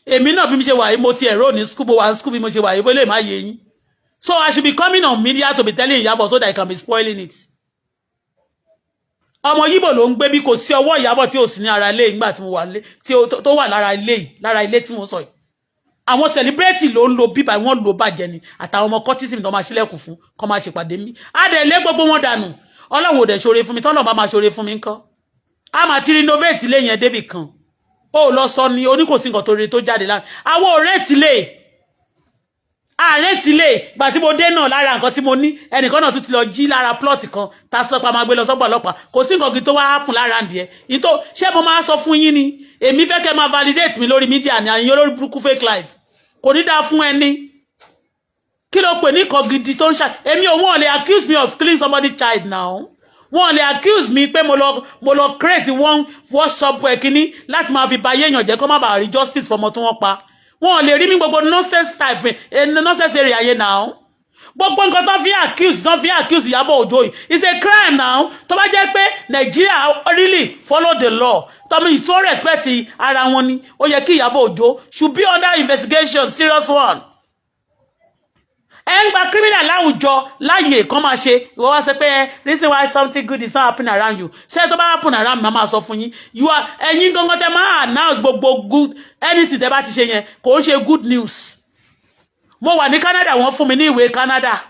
Èmi náà bí mi ṣe wà yìí mo ti ẹ̀rọ ní school bó wà ní school bí mo ṣe wà yìí bó lè má yé yín. So I should be coming on media to be telling Ìyábọ̀ so that I can be spoiling it. Ọmọ Yíbò ló ń gbé bí kò sí ọwọ́ Ìyábọ̀ tí ò sí ní ara ilé nígbà tí mo wà lé tí tó wà lára ilé tí mo sọ yìí. Àwọn celebrity ló ń lo bíbá wọn lò bàjẹ́ ni àtàwọn ọmọ cortism tó máa ṣílẹ̀kùn fún kó máa ṣèpàdé mi. A dẹ̀ lé gbogbo wọn dànù. Ọlọ́run ò dẹ̀ ṣoore fún mi tọ́lọ̀ bá máa ṣoore fún mi ńkọ́. A máa ti renovate ilé yẹn débì kan. Ó lọ sọ ni oníkòsí nǹkan tó re tó jáde láàrin. Àwọn ọ̀rẹ́ ti lè. Ààrẹ ti lè gbà tí mo dé náà lára nǹkan tí mo ní ẹnìkan náà tún ti lọ jí lára plot kan ta sọ pa máa gbé lọ sọ́gbà ọlọ́pàá kò sí nǹkan tó wá happen lára ǹdí ẹ ìtò ṣé mo máa sọ fún yín ni èmi fẹ́ kẹ́ máa validate mi lórí media ni àyìn olórí burúkú fake life kò ní dáa fún ẹni kí ló pè ní nǹkan gidi tó ń ṣá èmi ò wọ́n lè accuse me of killing somebody child now wọ́n lè accuse me pé mo lọ create one WhatsApp kíní láti máa fi ba yéèyàn jẹ́ kó má bàa rí justice fọmọ tí wọ́n pa wọ́n lè rí mi gbogbo nonsense type nonsense area yẹn now gbogbo nǹkan tó fi accuse Ìyábọ̀ Òjó yìí it's a crime now tó bá jẹ́ pé Nigeria really follow the law tọ́mí tó respect ara wọn ni ó yẹ kí Ìyábọ̀ Òjó should be under investigation serious one ẹ ń gba criminal láwùjọ láyè kan máa ṣe ìwọ wá sọ pé reason why something good is not happening around you ṣé tó bá happen around me máa sọ fún yín you are ẹ̀yin gangan tẹ́ máa announce gbogbo good anything tẹ́ bá ti ṣe yẹn kò ń ṣe good news mo wà ní Canada wọ́n fún mi ní ìwé Canada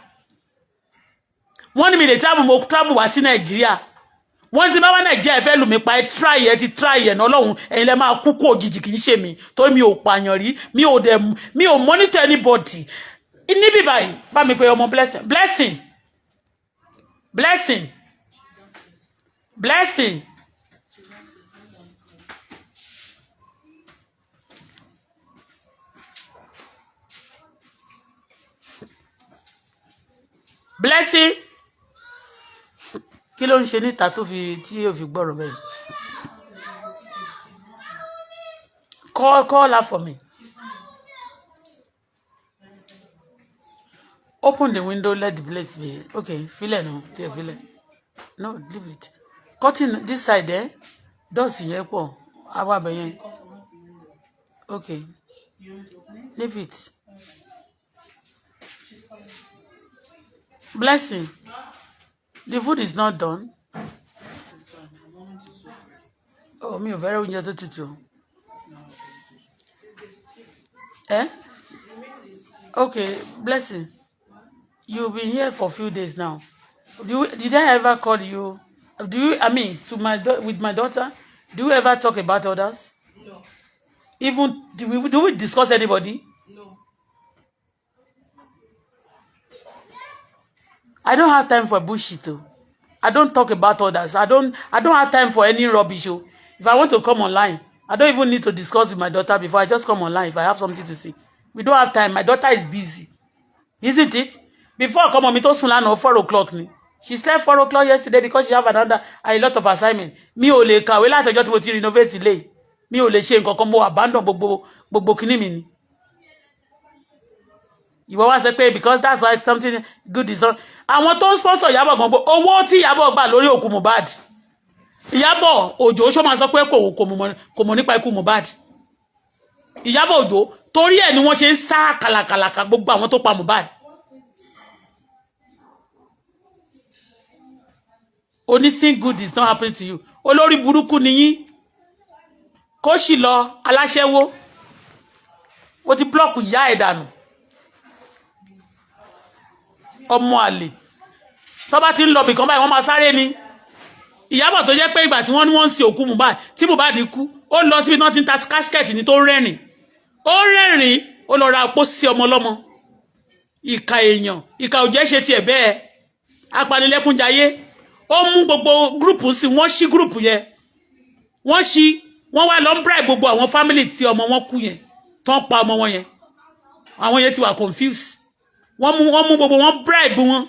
wọ́n ní mi lè travel wá sí Nàìjíríà wọ́n ti bá wá Nàìjíríà ẹ fẹ́ lù mí pa ẹ try ẹ̀ Ọlọ́run ẹ̀yin lẹ máa kú kó òjijì kì í ṣe mi torí mi ò pààyàn rí mi ò monitor anybody níbí báyìí bá mi pé ọmọ blessing kí ló ń ṣe níta tó fi tí yóò fi gbọ́rọ̀ bẹ́ẹ̀ call her for me. Open the window, let the place be. Okay, feel it now. Feel it. No, leave it. Cutting this side there. Doors here, Awa beyen. Okay. Leave it. Blessing. The food is not done. Oh, me very oúnjẹ tó tutù. Eh? Okay, Blessing. You've been here for a few days now. Did I ever call you? I mean, with my daughter, do you ever talk about others? No. Even, do we discuss anybody? No. I don't have time for bullshit. Too. I don't talk about others. I don't have time for any rubbish. If I want to come online, I don't even need to discuss with my daughter before I just come online if I have something to say. We don't have time. My daughter is busy. Isn't it? Before I come on, me to sun at 4 o'clock. She slept 4 o'clock yesterday because she have a lot of assignment. Mi ò lè kàwé láti ọjọ́ tí mo ti renovate ilé. Mi ò lè ṣe nǹkan kan mo abandon gbogbo kíní mi ni. Ìwọ wá sọ pé because that's why something good is on. Àwọn tó sponsor Ìyábọ̀ gan owó tí Ìyábọ̀ gbà lórí òkú Mohbad. Ìyábọ̀ Òjó ṣó máa sọ pé kò mọ̀ nípa ikú Mohbad. Ìyábọ̀ Òjó torí ẹ̀ ni wọ́n ṣe ń sá kàlàkàlàkà gbogbo àwọn tó pa Mohbad. Anything good is not happening to you. Olórí burúkú ni yín. Kó sì lọ aláṣẹ́wó. Ó ti block ìyá ẹ̀ dànù. Ọmọ àlè. Tó bá ti ń lọ bì kan báyìí wọ́n máa sáré ni. Ìyábọ̀ tó jẹ́ pé ìgbà tí wọ́n ní wọ́n ń sin òkú Mohbad tí Mohbad kú ó lọ síbi tí wọ́n ti ń ta casket ní tó rẹ́rìn. Ó rẹ́rìn ó lọ ra pósí ọmọ ọlọ́mọ. Ìkà èèyàn, ìkà ò jẹ́ ṣe tiẹ̀ bẹ́ẹ̀. Apanilẹ́kúnjayé. Ó mú gbogbo group sí wọ́n ṣí group yẹn. Wọ́n wá lọ ń bribe gbogbo àwọn family tí ọmọ wọn kú yẹn. Tó ń pa ọmọ wọn yẹn. Àwọn yẹn ti wà confused. Wọ́n mú gbogbo wọn bribe wọn.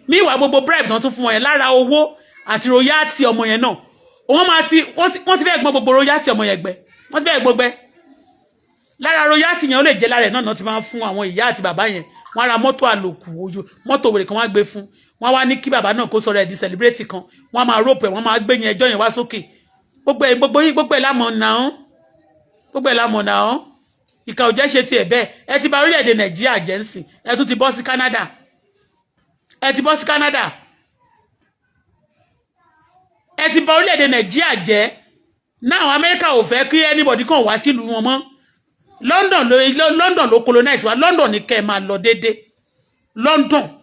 Meanwhile gbogbo bribe tán tún fún wọn yẹn lára owó àti royalty ọmọ yẹn náà. Wọ́n ti fẹ́ gbọ́n gbogbo royalty ọmọ yẹn gbẹ. Wọ́n ti fẹ́ gbọ́gbẹ́. Lára royalty yẹn ó lè jẹ́ lára ẹ̀ náà ti máa ń fún àwọn ìyá àti bàbá yẹn. Wọ́n ra mọ́tò àlòkù ojú mọ́tò wèrè kan wá gbé fún. Wọ́n wá ní kí bàbá náà kó sọ̀rọ̀ ẹ̀ di celebrate kan. Wọ́n máa rope ẹ̀ wọ́n máa gbé yẹn ẹjọ́ yẹn wá sókè. Gbogbo ẹ̀ lámọ̀ náà. Gbogbo ẹ̀ lámọ̀ náà. Ìkà ò jẹ́ ṣe tiẹ̀ bẹ́ẹ̀. Ẹ ti bà orílẹ̀-èdè Nàìjíríà jẹ́ nsìn. Ẹ tún ti bọ́ sí Canada. Ẹ ti bọ́ sí Canada. Ẹ ti bà orílẹ̀-èdè Nàìjíríà jẹ́. Now America ò fẹ́ kí anybody kan wá sílùú wọn mọ́. London ló colonize wa. London ní kẹ́ máa lọ déédéé. London.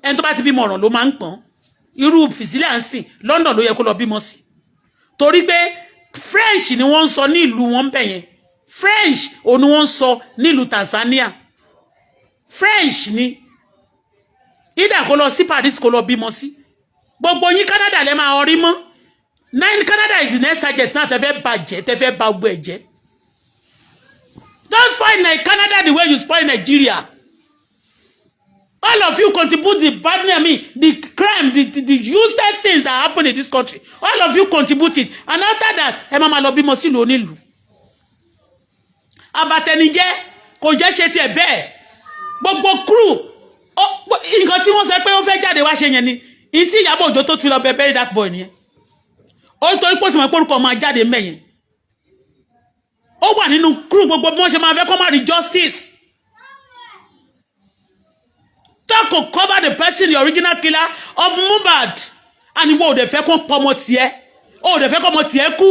Ẹni tó bá ti bímọ ọ̀ràn ló máa ń pọ́n. Irú fìsílẹ̀ à ń sìn London ló yẹ kó lọ bímọ sí. Torí pé French ni wọ́n ń sọ ní ìlú wọn bẹ̀ yẹn. French òun ni wọ́n ń sọ nílùú Tanzania. French ni. Ìdá kó lọ sí Paris kó lọ bímọ sí. Gbogbo yín Canada lẹ máa ọrí mọ́. Canada is the next target náà tẹ́fẹ́ bàjẹ́ tẹ́fẹ́ bà gbogbo ẹ̀ jẹ́. Don't spoil Canada the way you spoil Nigeria. All of you contribute the bad, the crime, the useless things that happen in this country. All of you contribute it. And after that, ẹ máa lọ bímọ sílùú onílùú. Abatẹnijẹ́ kò jẹ́ ṣe tiẹ̀ bẹ́ẹ̀. Gbogbo crew nǹkan tí wọ́n sọ pé ó fẹ́ jáde wá ṣe yẹn ni. Ìtí Ìyábọ̀ Òjó tó ti lọ bury that boy nìyẹn. Ó torí pé ó ti mọ̀ pé orúkọ máa jáde ńbẹ̀ yẹn. Ó wà nínú crew gbogbo bí wọ́n ṣe máa fẹ́ kó máa rí justice. Talk to cover the person, the original killer of Mohbad. And ìwọ ò dẹ̀ fẹ́ kó pọmọ tiẹ̀. Ó dẹ̀ fẹ́ kó ọmọ tiẹ̀ kú.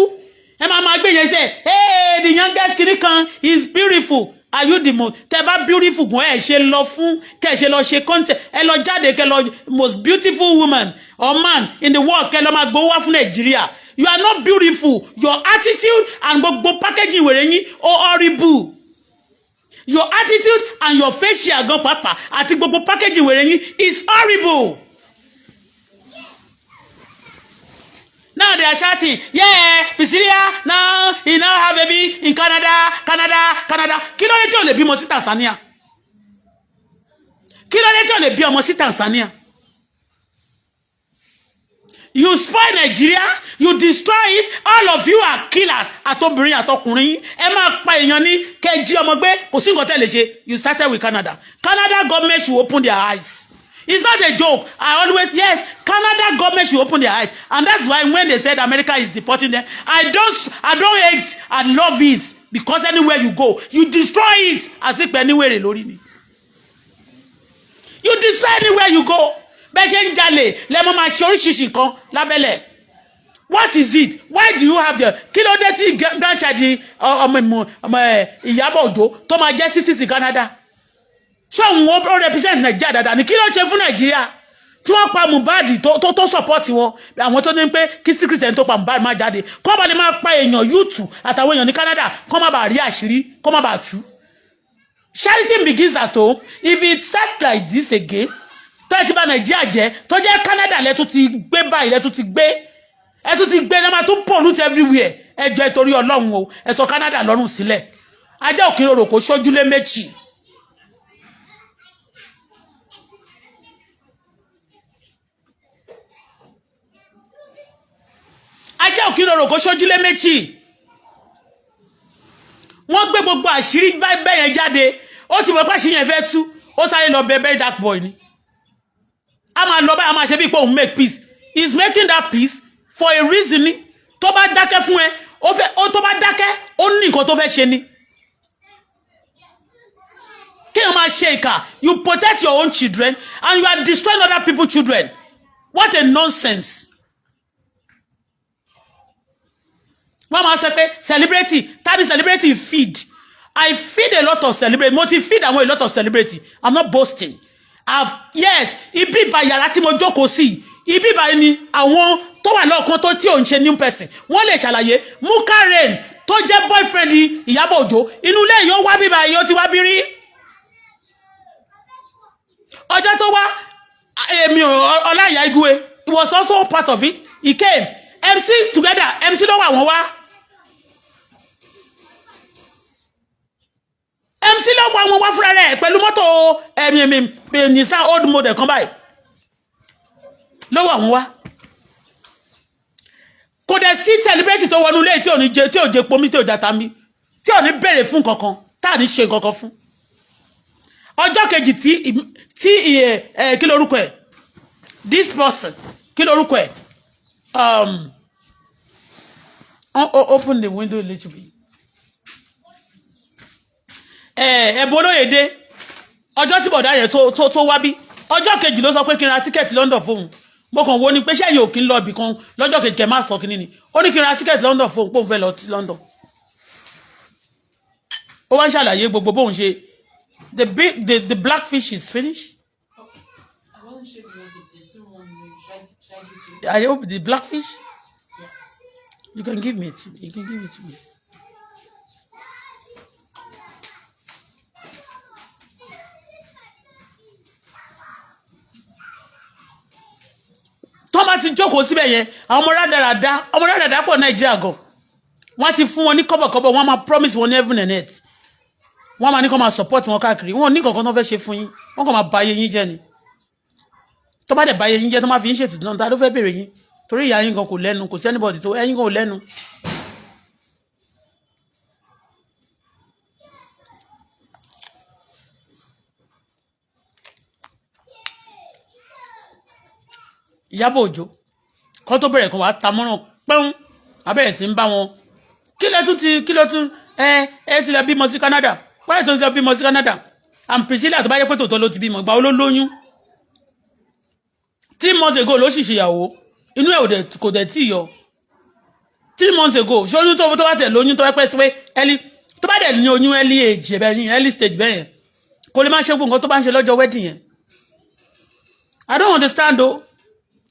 Ẹ máa gbé yẹn ṣe, hey, the youngest kiri kan is beautiful. Are you the most? Tẹ́ bá beautiful gan ẹ ṣe lọ fún kẹ́ ṣe lọ ṣe content. Ẹ lọ jáde kẹ́ lọ most beautiful woman or man in the world kẹ́ lọ máa gbowó wá fún Nigeria. You are not beautiful. Your attitude and gbogbo packaging wèrè yín horrible. Your attitude and your facial gan papa àti gbogbo packaging wèrè yín is horrible. Now they are shouting, yeah, Pisilia, now he now have a baby in Canada. Kí ló dé tí ó lè bímọ sí Tanzania? Kí ló dé tí ó lè bí ọmọ sí Tanzania? You spoil Nigeria, you destroy it, all of you are killers. Àtobìnrin àtọkùnrin ẹ máa pa èèyàn ní kẹ́ jí ọmọ gbé kò sí nǹkan tẹ́ lè ṣe. You started with Canada. Canada government should open their eyes. It's not a joke. I always, yes, Canada government should open their eyes. And that's why when they said America is deporting them, I don't hate, I love it. Because anywhere you go, you destroy it. As if anywhere alone. You destroy anywhere you go. What is it? Why do you have the kilodeti grandchild Iyabo Ojo to máa jẹ́ citizen Canada? So wọ́n represent Nigeria dáadáa ni kí ló ṣe fún Nigeria? Tí wọ́n pa Mohbad tó support wọn àwọn tó ní pé kí secret ẹni tó pa Mohbad má jáde kó bá lè máa pa èèyàn youth àtàwọn èèyàn ní Canada kó má bàa rí àṣírí kó má bàa tú. Charity begins at home. If it starts like this again, tó ẹ ti bà Nigeria jẹ́ tó jẹ́ Canada lẹ tún ti gbé báyìí lẹ tún ti gbé ẹ tún ti gbé lẹ́mà tún pollute everywhere ẹ jọ ìtorí Ọlọ́run o ẹ sọ Canada lọ́rùn sílẹ̀ ajá òkìrorò kò ṣojúlé méjì. Ajá òkìrorò kò ṣojúlé méjì. Wọ́n gbé gbogbo àṣírí bẹ́ẹ̀ yẹn jáde ó ti mọ̀ pé àṣírí yẹn fẹ́ tú ó sáré lọ bẹ very dark boy ni. A máa lọ báyìí a máa ṣe bí pé òun make peace. He's making that peace for a reason ni. Tó bá dákẹ́ fún ẹ ó tó bá dákẹ́ ó ní nǹkan tó fẹ́ ṣe ni. Kí o máa ṣe ìkà, you protect your own children and you are destroying other people's children. What a nonsense. Wọ́n máa sọ pé celebrity tàbí celebrity feed. I feed a lot of celebrity. Mo ti feed àwọn a lot of celebrity. I'm not boasting. Yes, ibi ìbá yàrá tí mo jókòó sí. Ibi ìbá ni àwọn tó wà lọ́ọ̀kan tó tí ò ń ṣe new person. Wọ́n lè ṣàlàyé. Mukaren tó jẹ́ boyfriend Ìyábọ̀ Òjó. Inú ilé yóò wá bíbá yóò ti wá bí rí. Ọjọ́ tó wá èmi Ọláìyá Igwe. It was also part of it. He came. MC together. MC ló wà wọ́n wá. MC ló wà wọ́n wá fúnra rẹ̀ pẹ̀lú mọ́tò Nissan old model kan báyìí. Ló wà wọ́n wá. Kò dẹ̀ sí celebrity tó wọnú ilé tí ò ní jẹ tí ò jẹ pomi tí ò jata mi tí ò ní béèrè fún kankan tá ní ṣe kankan fún. Ọjọ́ kejì tí kí lorúkọ ẹ̀ this person kí lorúkọ ẹ̀ open the window a little bit. Ẹ̀bùn Olóyèdé ọjọ́ tí bọ̀dá yẹn tó wá bí ọjọ́ kejì ló sọ pé kí n ra tíkẹ́ẹ̀tì London fóun mo kàn wo ni pé ṣẹ́yìn ò kí ń lọ ibì kan lọ́jọ́ kejì kẹ́ máa sọ kíní ni ó ní kí n ra tíkẹ́ẹ̀tì London fóun pòun fẹ́ lọ sí London. Ó wá ń ṣàlàyé gbogbo bóun ṣe the black fish is finished. I wasn't sure if it was if there's still one way. Should I hope the black fish. Yes. You can give me it. You can give it to me. Tó bá ti jókòó síbẹ̀ yẹn àwọn ọmọ rádaràdá pọ̀ Nàìjíríà gan wọ́n ti fún wọn ní kọ́bọ̀kọ́bọ̀ wọ́n máa promise wọn ní heaven and earth wọ́n máa ní kó máa support wọn káàkiri wọn ní kankan tó fẹ́ ṣe fún yín wọ́n kàn máa bà ayé yín jẹ́ ni tó bá dẹ̀ bà ayé yín jẹ́ tó máa fi yín ṣètò náà ta ló fẹ́ bèrè yín torí ìyá yín gan kò lẹ́nu kò sí anybody tó ẹ̀yin gan ò lẹ́nu. Ìyábọ̀ Òjó kó tó bẹ̀rẹ̀ kan wá ta mọ́ràn pẹ́ún abẹ́rẹ́ sí ń bá wọn kí ló tún ti lọ bímọ sí Canada wáyé tó ti lọ bímọ sí Canada and Priscilla tó bá yẹ pé tòótọ́ ló ti bímọ ìgbà wo ló lóyún 3 months ago ló sì ṣèyàwó inú ẹ̀ kò dẹ̀ tí yọ 3 months ago ṣóyún tó bá tẹ̀ lóyún tó pẹ́ pé early tó bá dẹ̀ ní oyún early age bẹ́ẹ̀ ní early stage bẹ́ẹ̀ yẹn kò lè má ṣe gbogbo nǹkan tó bá ń ṣe lọ́jọ́ wedding yẹn I don't understand o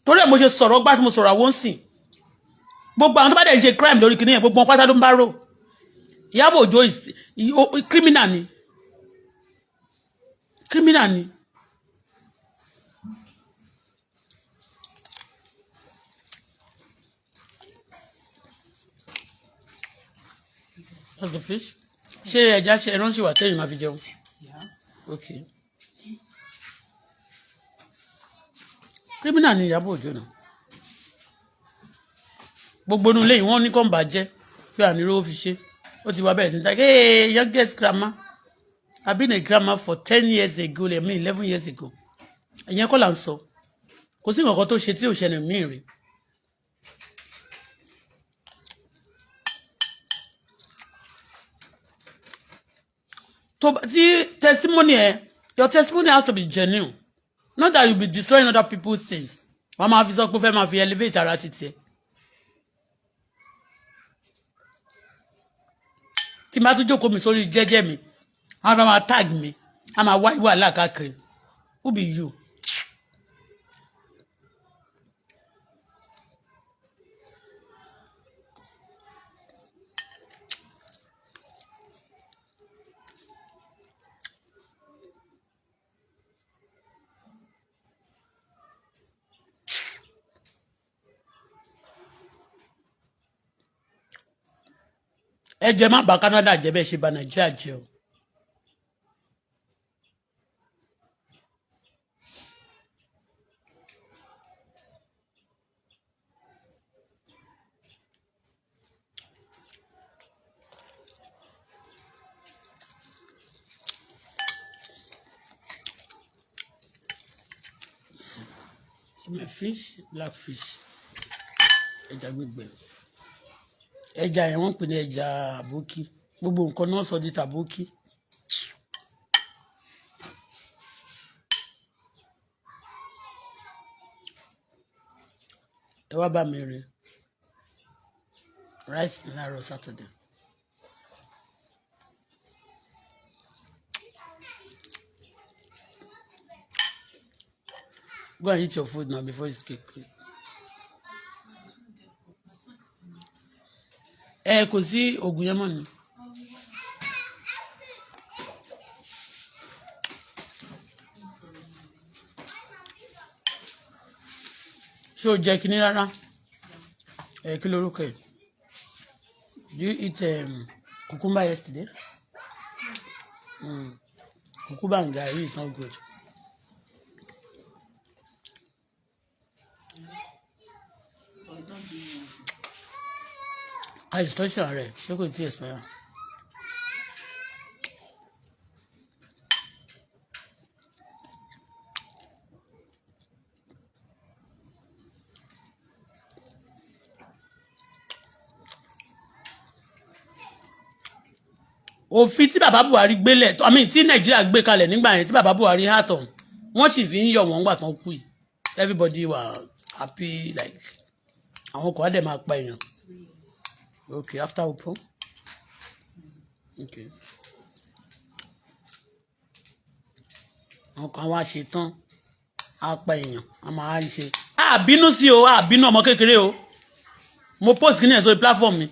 torí ẹ̀ mo ṣe sọ̀rọ̀ gbá tí mo sọ̀rọ̀ àwọn sìn gbogbo àwọn tó bá dẹ̀ ń ṣe crime lórí kìnìyàn gbogbo wọn pátá ló ń bá rò Ìyábọ̀ Òjó criminal ni That's the fish. Ṣé ẹja ṣe ẹran ṣì wà tẹ́yìn máa fi jẹun? Yeah. Okay. Criminal ni Ìyábọ̀ Òjó náà. Gbogbo inú ilé yìí wọ́n ní kàn bàjẹ́ pé àníró fi ṣe. Ó ti wá bẹ̀rẹ̀ sí ní like, hey, youngest grandma. I've been a grandma for 10 years ago, I mean 11 years ago. ìyẹn kọ́ là ń sọ kò sí nǹkan tó ṣe tí ò ṣẹlẹ̀ mí rí. tí testimony your testimony has to be genuine, not that you be destroying other people's things. wọ́n máa fi sọ pé fẹ́ máa fi elevate ara títí ẹ̀. tí máa tún jókòó mi sórí jẹ́jẹ́ mi wọ́n máa tag mi a máa wá wàhálà káàkiri. Who be you? ẹ jẹ́ má bà Canada jẹ́ bẹ́ẹ̀ ṣe bà Nàìjíríà jẹ́ o. See my fish, black fish. Ẹja gbígbẹ. Ẹja yẹn wọ́n pè ní ẹja àbókí. Gbogbo nǹkan náà sọ di tàbókí. Ẹ wá bá mi rí. Rice láàárọ̀ Saturday. Go and eat your food now before it's cake. Kò sí oògùn yẹn mọ́ ni. Ṣé o jẹ kíní rárá? Kí lorúkọ ẹ̀? Do you eat cucumber yesterday? Cucumber and garri is not good. Ìtọ́jú ààrẹ ṣé kò tí ì expire. Òfin tí bàbá Buhari gbélẹ̀ tí Nàìjíríà gbé kalẹ̀ nígbà yẹn tí bàbá Buhari hàtọ̀ wọ́n sì fi ń yọ̀ wọ́n gbà tán kú yìí everybody were happy like àwọn kan á dẹ̀ máa pa èèyàn. Okay, after Upo. Okay. Àwọn kan wá ṣe tán á pa èèyàn á máa rí ṣe. Bínú sí o, bínú ọmọ kékeré o. Mo post kí ni ẹ̀ sórí platform mi.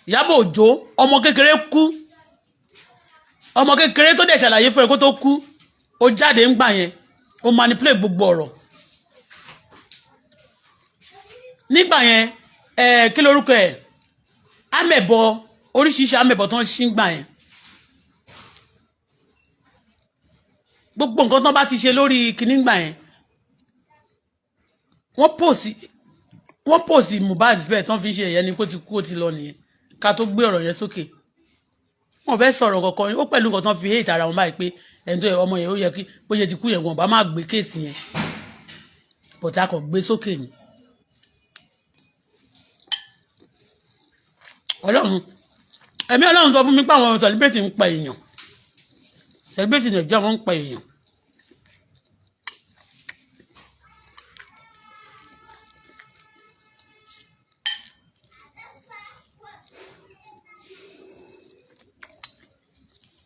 Ìyábọ̀ Òjó ọmọ kékeré kú. Ọmọ kékeré tó dẹ̀ ṣàlàyé fún ẹ kó tó kú. Ó jáde ń gbà yẹn. Ó manipulate gbogbo ọ̀rọ̀. Nígbà yẹn kí lorúkọ ẹ̀? Amẹ̀bọ oríṣiríṣi amẹ̀bọ tó ń ṣí gbà yẹn gbogbo nǹkan tó bá ti ṣe lórí kinní gbà yẹn wọ́n pòsì Mohbad bẹ́ẹ̀ tó ń fi ṣe ẹ̀yẹ ni kó ti kú ó ti lọ nìyẹn ká tó gbé ọ̀rọ̀ yẹn sókè wọ́n fẹ́ sọ̀rọ̀ kankan ó pẹ̀lú nǹkan tó ń fi hate ara wọn báyìí pé ẹni tó yẹ ọmọ yẹn ó yẹ kí bó ṣe ti kú yẹn wọn bá má gbé kéèsì yẹn bọ̀tà kò gbé sókè ni. Ọlọ́run sọ fún mi pé àwọn celebrity ń pa èèyàn celebrity Nàìjíríà wọ́n ń pa èèyàn.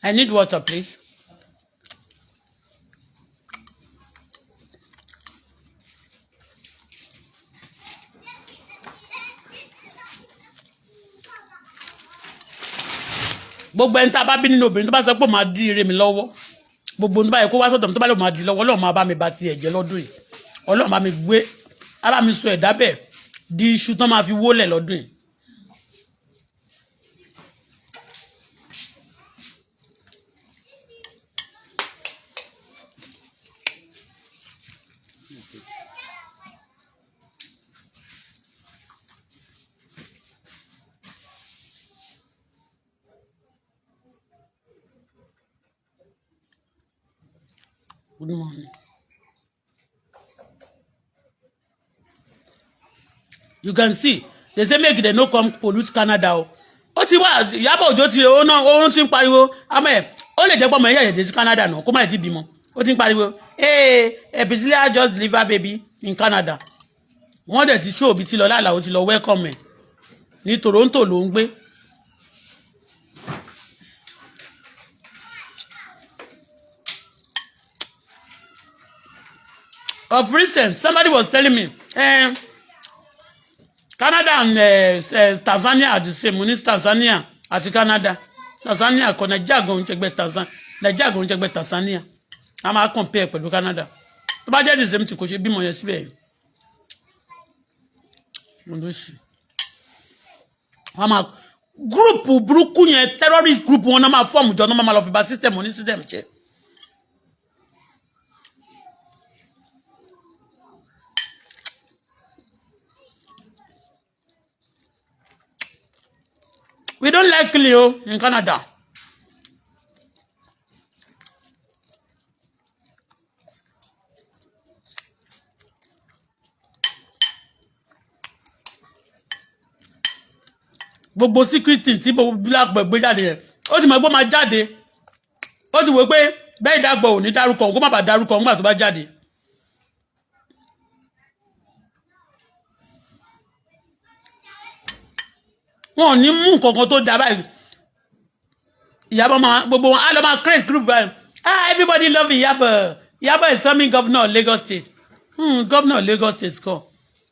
I need water, please. Gbogbo ẹni tá a bá bí nínú obìnrin tó bá sọ pé máa dí ire mi lọ́wọ́ gbogbo ohun tó bá yẹ kó wá sọ́dọ̀ mi tó bá lè máa dí lọ́wọ́ Ọlọ́run máa bá mi bá ti ẹ̀jẹ̀ lọ́dún yìí Ọlọ́run bá mi gbé á bá mi sọ ẹ̀dá bẹ́ẹ̀ di iṣu tán máa fi wólẹ̀ lọ́dún yìí. Good morning. You can see. They say make they no come pollute Canada. Ó ti wá Ìyábọ̀ Òjó ti ó náà ó ti ń pariwo. Àmọ́ ó lè jẹ́ pé ọmọ ẹ̀yà èdè sí Canada náà kó má ti bímọ. Ó ti ń pariwo. Priscilla just deliver baby in Canada. Wọ́n dẹ̀ ti show bí ti lọ lálàá ó ti lọ welcome ẹ̀. Ní Toronto ló ń gbé. Of recent, somebody was telling me, Canada and Tanzania are the same. We need Tanzania at Canada. Tanzania, Nigeria going to check Tanzania. Nigeria going to check Tanzania. I'm going to compare with Canada. But that is the same thing. Could be more yes, I'm a group burúkú yẹn terrorist group wọn náà máa form jọ náà máa lọ fi ba system oní system jẹ́. We don't like Leo in Canada. Gbogbo security tí black boy gbé jáde yẹn ó ti mọ̀ pé ó máa jáde ó ti wò pé bẹ́ẹ̀ dàgbọ̀ ò ní dárúkọ kó má bàa dárúkọ nígbà tó bá jáde. Wọn ò ní mú nǹkankan tó dá báyìí Ìyábọ̀ máa gbogbo wọn á lọ máa create group báyìí everybody love Ìyábọ̀. Ìyábọ̀ is forming governor of Lagos State. Governor of Lagos State kọ́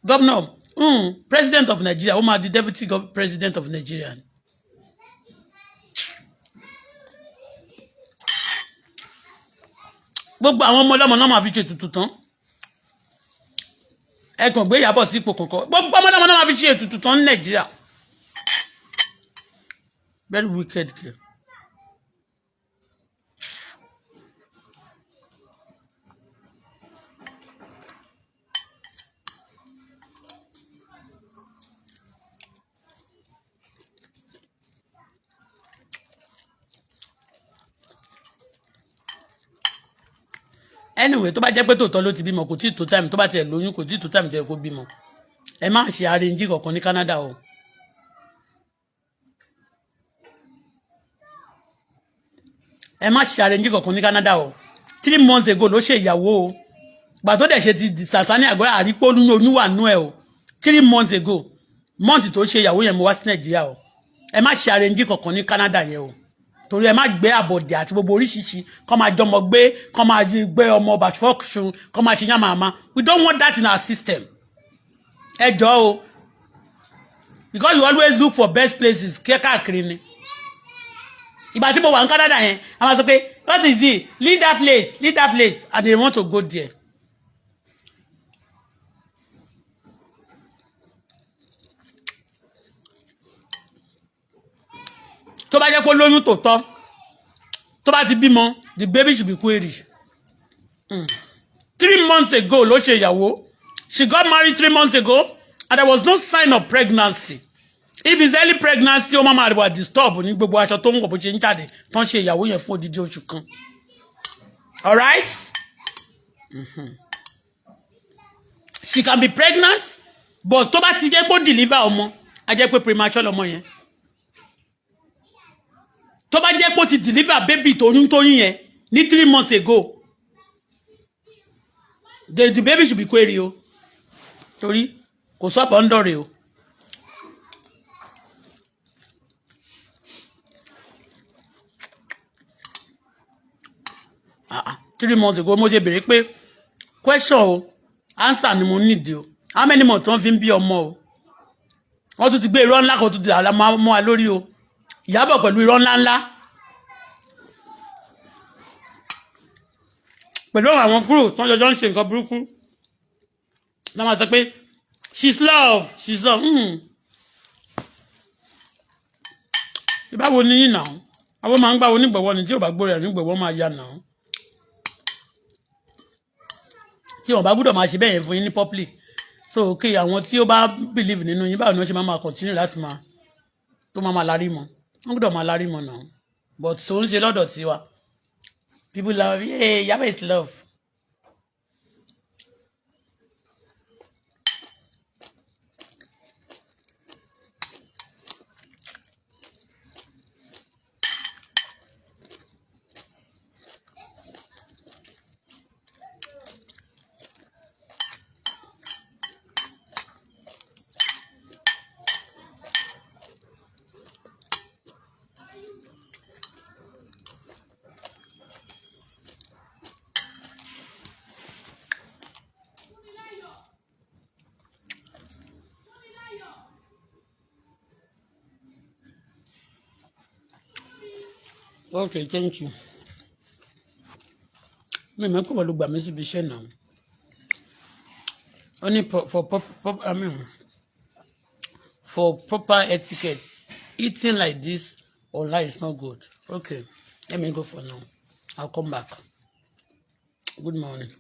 governor. President of Nigeria, who the deputy president of Nigeria. Gbogbo àwọn ọmọ ọlọ́mọ náà máa fi ṣe ètùtù tán. Ẹ kàn gbé Ìyábọ̀ sí ipò kankan. Gbogbo ọmọ ọlọ́mọ náà máa fi ṣe ètùtù tán ní Nigeria. Very wicked girl. Anyway, tó bá jẹ́ pé tòótọ́ ló ti bímọ kò tí tó time tó bá tiẹ̀ lóyún kò tí tó time jẹ́ kó bímọ. Ẹ má ṣe arrange kankan ní Canada o. Ẹ má ṣe arrange kankan ní Canada o. 3 months ago ló ṣe ìyàwó o. Gbà tó dẹ̀ ṣe ti Tanzania àgbẹ̀ àrípò oyún wà nú ẹ̀ o. 3 months ago month tó ṣe ìyàwó yẹn mo wá sí Nàìjíríà o. Ẹ má ṣe arrange kankan ní Canada yẹn o. Torí ẹ má gbé àbọ̀dẹ̀ àti gbogbo oríṣiríṣi kọ́ máa jọmọ gbé kọ́ máa gbé ọmọ bàtúfọ́ọ̀kùsùn kọ́ máa ṣe yàmàmá. We don't want that in our system. Ẹ jọ̀ọ́ o. Because you always look for best places káàkiri ni. Ìgbà tí mo wà ní Canada yẹn a máa sọ pé what is it? Leave that place and they want to go there. Tó bá jẹ́ pé lóyún tòótọ́ tó bá ti bímọ the baby should be queried. 3 months ago ló ṣe ìyàwó. She got married 3 months ago and there was no sign of pregnancy. If it's early pregnancy ó máa wà disturb ní gbogbo aṣọ tó ń wọ̀ bó ṣe ń jáde tán ṣe ìyàwó yẹn fún odidi oṣù kan. All right? She can be pregnant but tó bá ti jẹ́ pé ó deliver ọmọ á jẹ́ pé premature ọmọ yẹn. Tó bá jẹ́ pé ó ti deliver baby tóyún yẹn ní 3 months ago the baby should be queried o. Torí kò sọ́pọ̀ ń dọ̀rẹ̀ o. Three months ago mo ṣe béèrè pé question o answer ni mo need o. How many months wọ́n fi ń bí ọmọ o. Wọ́n tún ti gbé irọ́ ńlá kan tún ti àlá mọ́ wa lórí o. Ìyábọ̀ pẹ̀lú irọ́ ńláńlá. Pẹ̀lú àwọn kúrò tán jọjọ́ ń ṣe nǹkan burúkú. Wọ́n máa sọ pé she's love. Ìbáwo ni yín náà? Àwọn máa ń gbá onígbọ̀wọ́ ni tí ò bá gbórí ẹ̀ nígbọ̀wọ́ máa ya náà. Tí wọ́n bá gbọ́dọ̀ máa ṣe bẹ́ẹ̀ yẹn fún yín ní public. So okay àwọn tí ó bá believe nínú yín báwo ni wọ́n ṣe máa continue láti máa tó máa lárí mọ́. Wọ́n gbọ́dọ̀ máa lárí mọ́ náà. But tó ń ṣe lọ́dọ̀ tiwa. People love, hey, Ìyábọ̀ is love. Okay, thank you. Me, me come look back, me see be now. Only I mean, for proper etiquette, eating like this online is not good. Okay, let me go for now. I'll come back. Good morning.